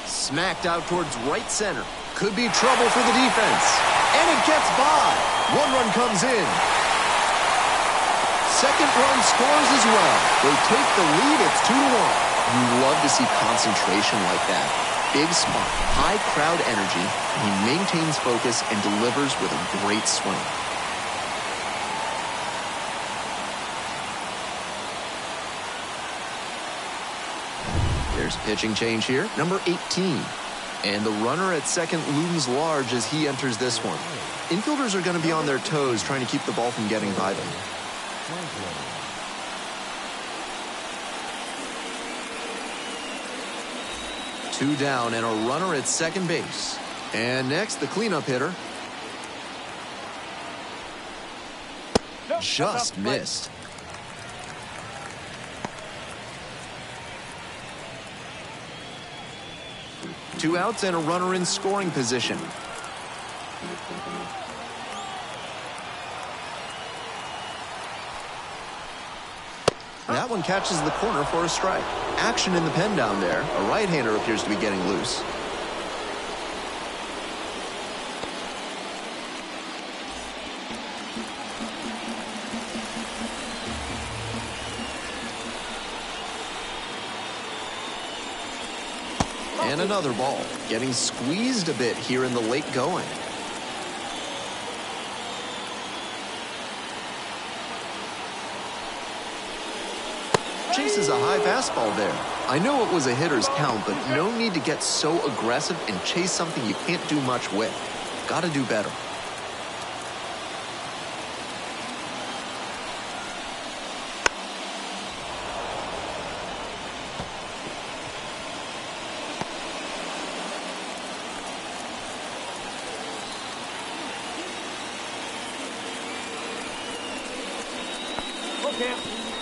Smacked out towards right center. Could be trouble for the defense. And it gets by. 1 run comes in. Second run scores as well. They take the lead. It's 2-1. You love to see concentration like that. Big spot, high crowd energy, and he maintains focus and delivers with a great swing. There's pitching change here, number 18. And the runner at second looms large as he enters this one. Infielders are going to be on their toes trying to keep the ball from getting by them. 2 down and a runner at second base. And next, the cleanup hitter. Just missed. Two outs and a runner in scoring position. That one catches the corner for a strike. Action in the pen down there. A right-hander appears to be getting loose. And another ball. Getting squeezed a bit here in the late going. Chases a high fastball there. I know it was a hitter's count, but no need to get so aggressive and chase something you can't do much with. Gotta do better.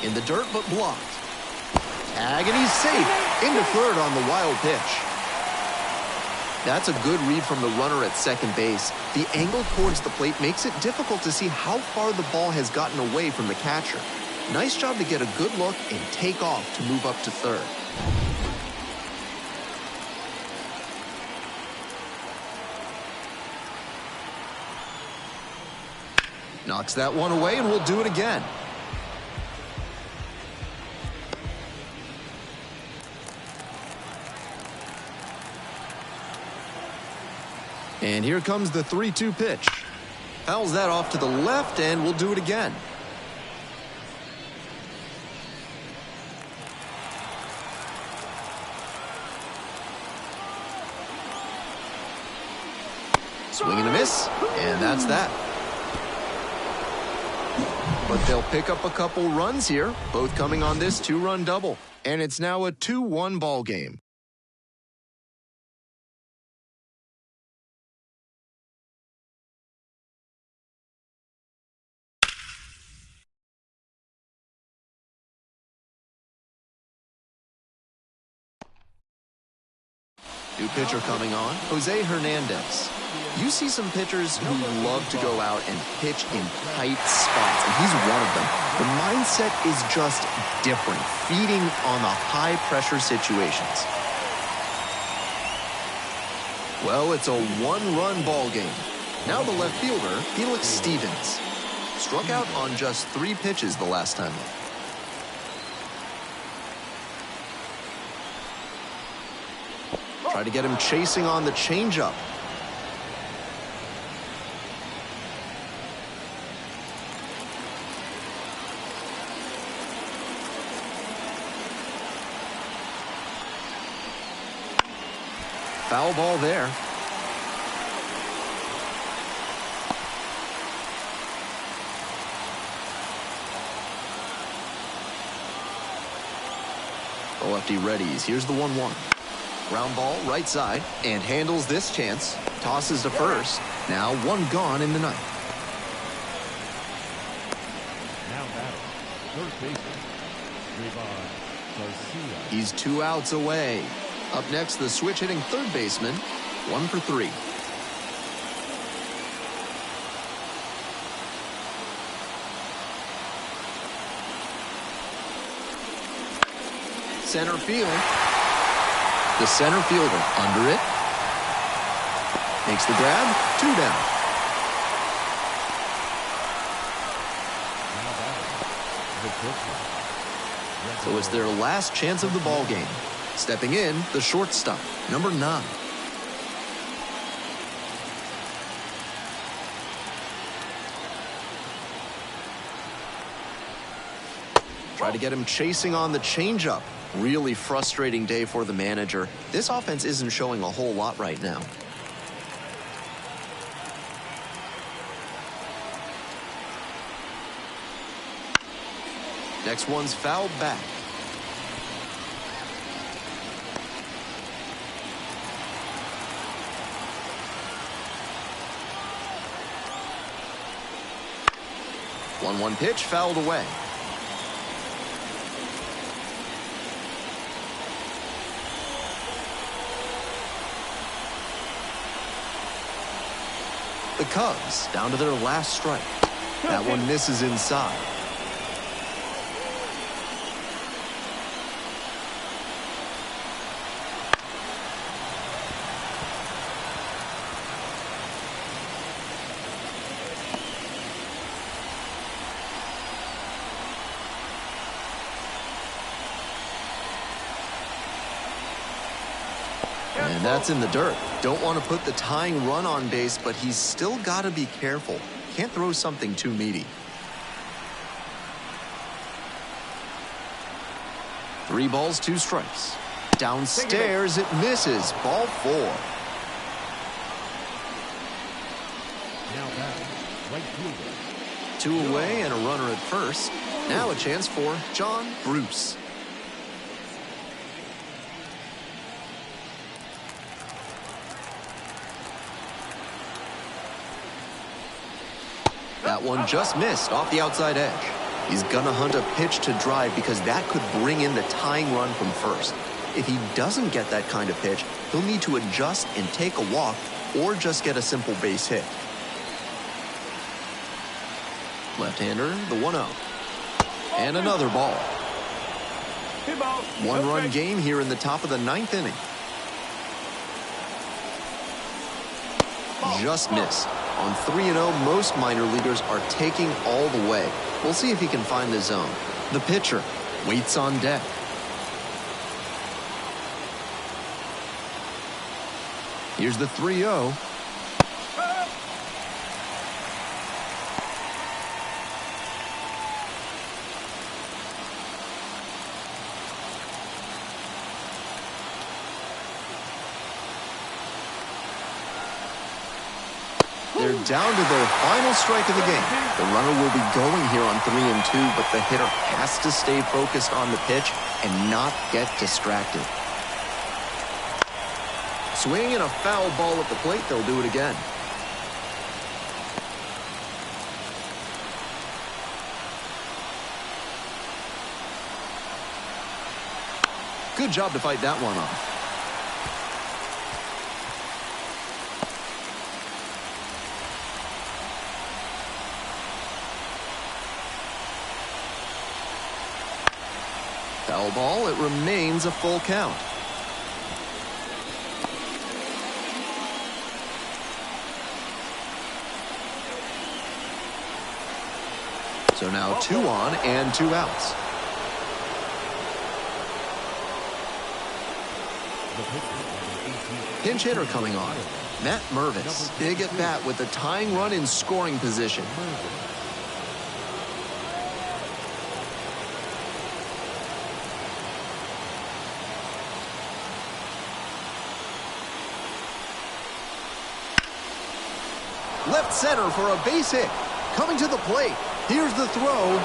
In the dirt, but blocked. Tag, and he's safe. Into third on the wild pitch. That's a good read from the runner at second base. The angle towards the plate makes it difficult to see how far the ball has gotten away from the catcher. Nice job to get a good look and take off to move up to third. Knocks that one away, and we'll do it again. And here comes the 3-2 pitch. Fouls that off to the left, and we'll do it again. Swing and a miss, and that's that. But they'll pick up a couple runs here, both coming on this 2-run double. And it's now a 2-1 ball game. New pitcher coming on, Jose Hernandez. You see some pitchers who love to go out and pitch in tight spots, and he's one of them. The mindset is just different, feeding on the high-pressure situations. Well, it's a 1-run ball game. Now the left fielder, Felix Stevens. Struck out on just 3 pitches the last time up. Try to get him chasing on the changeup. Foul ball there. The lefty readies. Here's the 1-1. Ground ball right side, and handles this chance. Tosses to first. Now 1 gone in the ninth. Now batting, third baseman, Garcia. He's 2 outs away. Up next, the switch-hitting third baseman, 1 for 3. Center field. The center fielder under it. Makes the grab. 2 down. So it's their last chance of the ball game. Stepping in, the shortstop, number 9. Try to get him chasing on the changeup. Really frustrating day for the manager. This offense isn't showing a whole lot right now. Next one's fouled back. 1-1 pitch fouled away. The Cubs down to their last strike. That one misses inside. And that's in the dirt. Don't want to put the tying run on base, but he's still got to be careful. Can't throw something too meaty. 3 balls, 2 strikes. Downstairs, it misses. Ball 4. Now batting, right fielder. 2 away and a runner at first. Now a chance for John Bruce. That one just missed off the outside edge. He's gonna hunt a pitch to drive because that could bring in the tying run from first. If he doesn't get that kind of pitch, he'll need to adjust and take a walk or just get a simple base hit. Left-hander, the 1-0. And another ball. 2 balls. 1-run game here in the top of the 9th inning. Just missed. On 3-0, most minor leaguers are taking all the way. We'll see if he can find the zone. The pitcher waits on deck. Here's the 3-0. They're down to their final strike of the game. The runner will be going here on 3-2, but the hitter has to stay focused on the pitch and not get distracted. Swing and a foul ball at the plate. They'll do it again. Good job to fight that one off. Foul ball, it remains a full count. So now 2 on and 2 outs. Pinch hitter coming on. Matt Mervis, big at bat with the tying run in scoring position. Left center for a base hit. Coming to the plate. Here's the throw.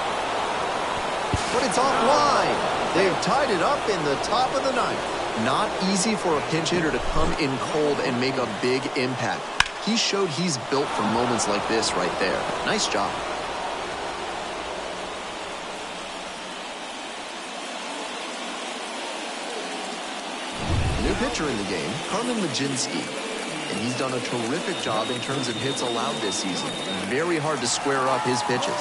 But it's offline. They've tied it up in the top of the 9th. Not easy for a pinch hitter to come in cold and make a big impact. He showed he's built for moments like this right there. Nice job. New pitcher in the game, Carmen Majinski. And he's done a terrific job in terms of hits allowed this season. Very hard to square up his pitches.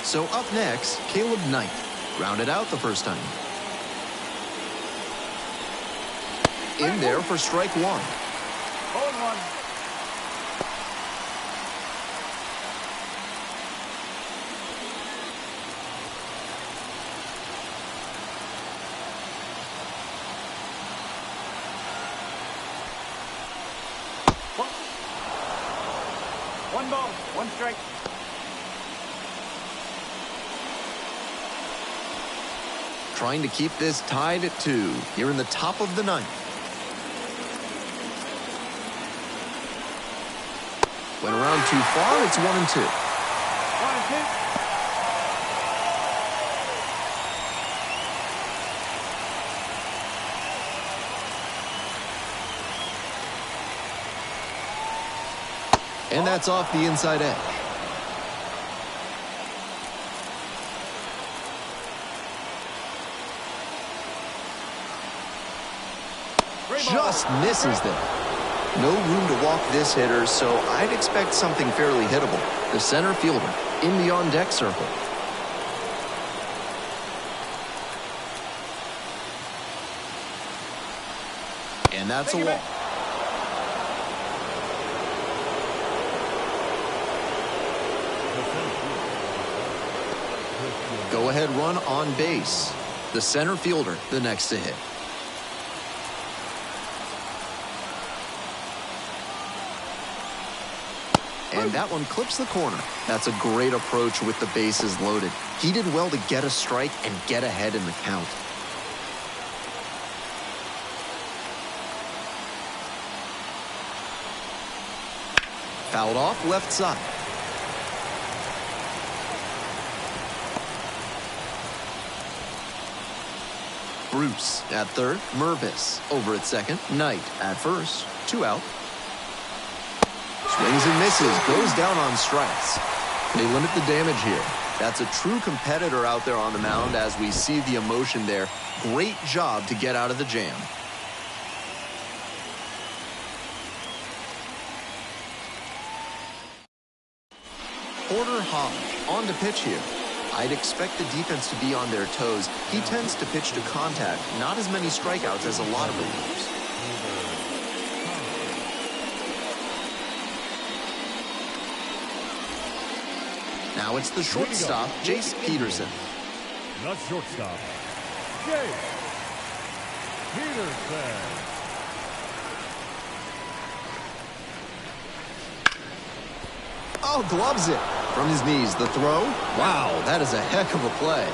So up next, Caleb Knight. Rounded out the first time. In there for strike 1. Hold 1. One ball, 1 strike. Trying to keep this tied at 2 here in the top of the 9th. Went around too far. It's 1-2. 1-2. And that's off the inside edge. Just misses there. No room to walk this hitter, so I'd expect something fairly hittable. The center fielder in the on-deck circle. And that's a walk. Go-ahead run on base. The center fielder, the next to hit. And that one clips the corner. That's a great approach with the bases loaded. He did well to get a strike and get ahead in the count. Fouled off left side. Bruce at third, Mervis over at second, Knight at first, 2 out. Swings and misses, goes down on strikes. They limit the damage here. That's a true competitor out there on the mound as we see the emotion there. Great job to get out of the jam. Porter Hodge on to pitch here. I'd expect the defense to be on their toes. He tends to pitch to contact, not as many strikeouts as a lot of relievers. Now it's the shortstop, Jace Peterson. The shortstop, Jace Peterson. Oh, gloves it. From his knees, the throw. Wow, that is a heck of a play.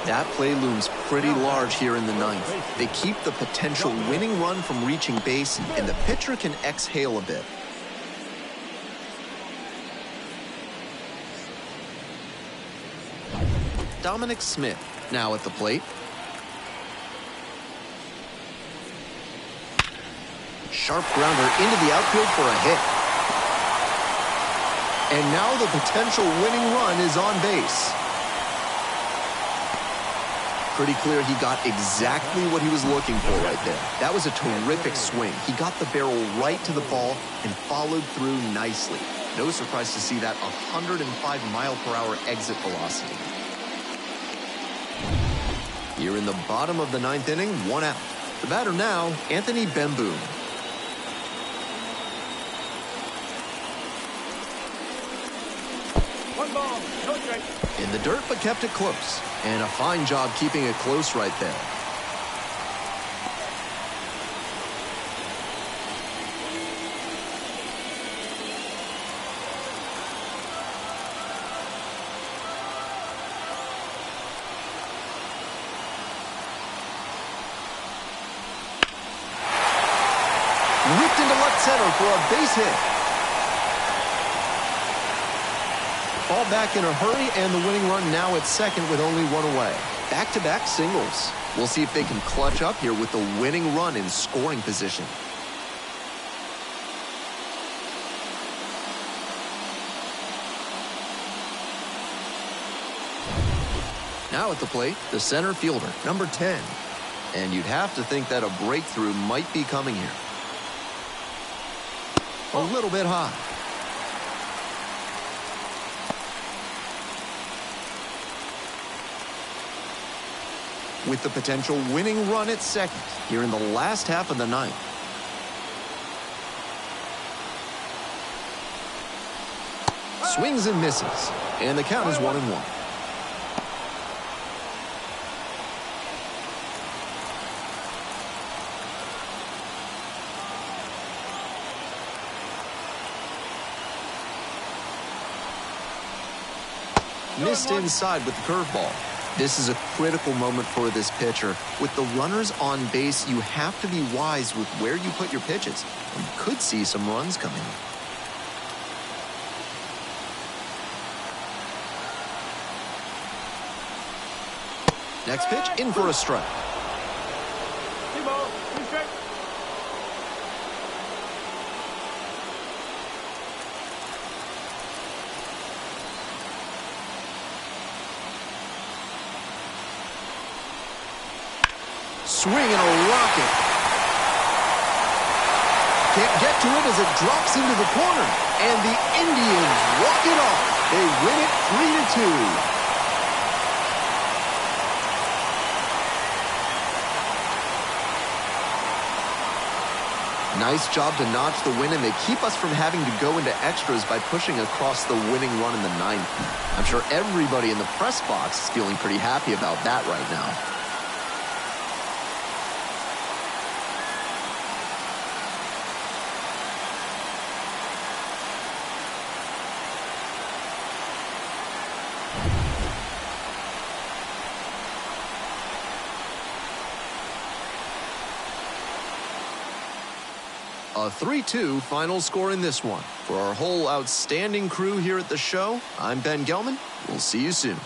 That play looms pretty large here in the ninth. They keep the potential winning run from reaching base, and the pitcher can exhale a bit. Dominic Smith now at the plate. Sharp grounder into the outfield for a hit. And now the potential winning run is on base. Pretty clear he got exactly what he was looking for right there. That was a terrific swing. He got the barrel right to the ball and followed through nicely. No surprise to see that 105-mile-per-hour exit velocity. Here in the bottom of the ninth inning, 1 out. The batter now, Anthony Bemboom. One ball, no strike. In the dirt, but kept it close. And a fine job keeping it close right there. Whipped into left center for a base hit. Ball back in a hurry, and the winning run now at second with only 1 away. Back-to-back singles. We'll see if they can clutch up here with the winning run in scoring position. Now at the plate, the center fielder, number 10. And you'd have to think that a breakthrough might be coming here. A little bit high. With the potential winning run at second here in the last half of the ninth. Swings and misses, and the count is 1-1. Missed inside with the curveball. This is a critical moment for this pitcher. With the runners on base, you have to be wise with where you put your pitches. And you could see some runs coming. Next pitch, in for a strike. 2 balls, 2 strikes. Swinging a rocket. Can't get to it as it drops into the corner. And the Indians walk it off. They win it 3-2. Nice job to notch the win, and they keep us from having to go into extras by pushing across the winning run in the ninth. I'm sure everybody in the press box is feeling pretty happy about that right now. A 3-2 final score in this one. For our whole outstanding crew here at the show, I'm Ben Gelman. We'll see you soon.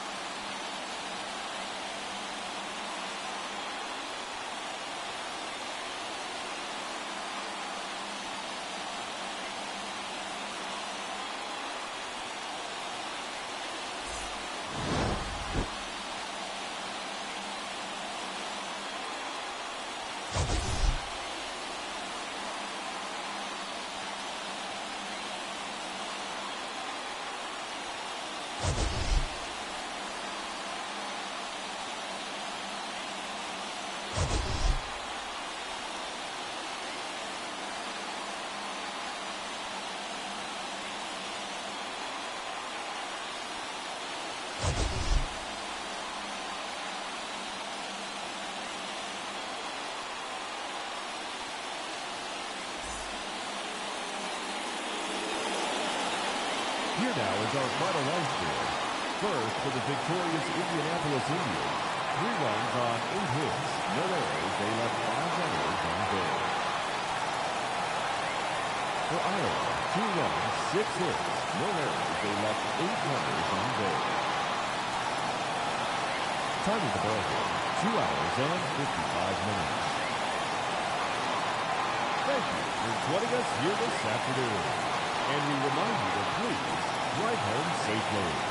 Here now is our final run score. First, for the victorious Indianapolis Indians, 3 runs on 8 hits, no errors. They left 5 runners on base. For Iowa, 2 runs, 6 hits, no errors. They left 8 runners on base. Time of the ball game, 2 hours and 55 minutes. Thank you for joining us here this afternoon. And we remind you to please drive home safely.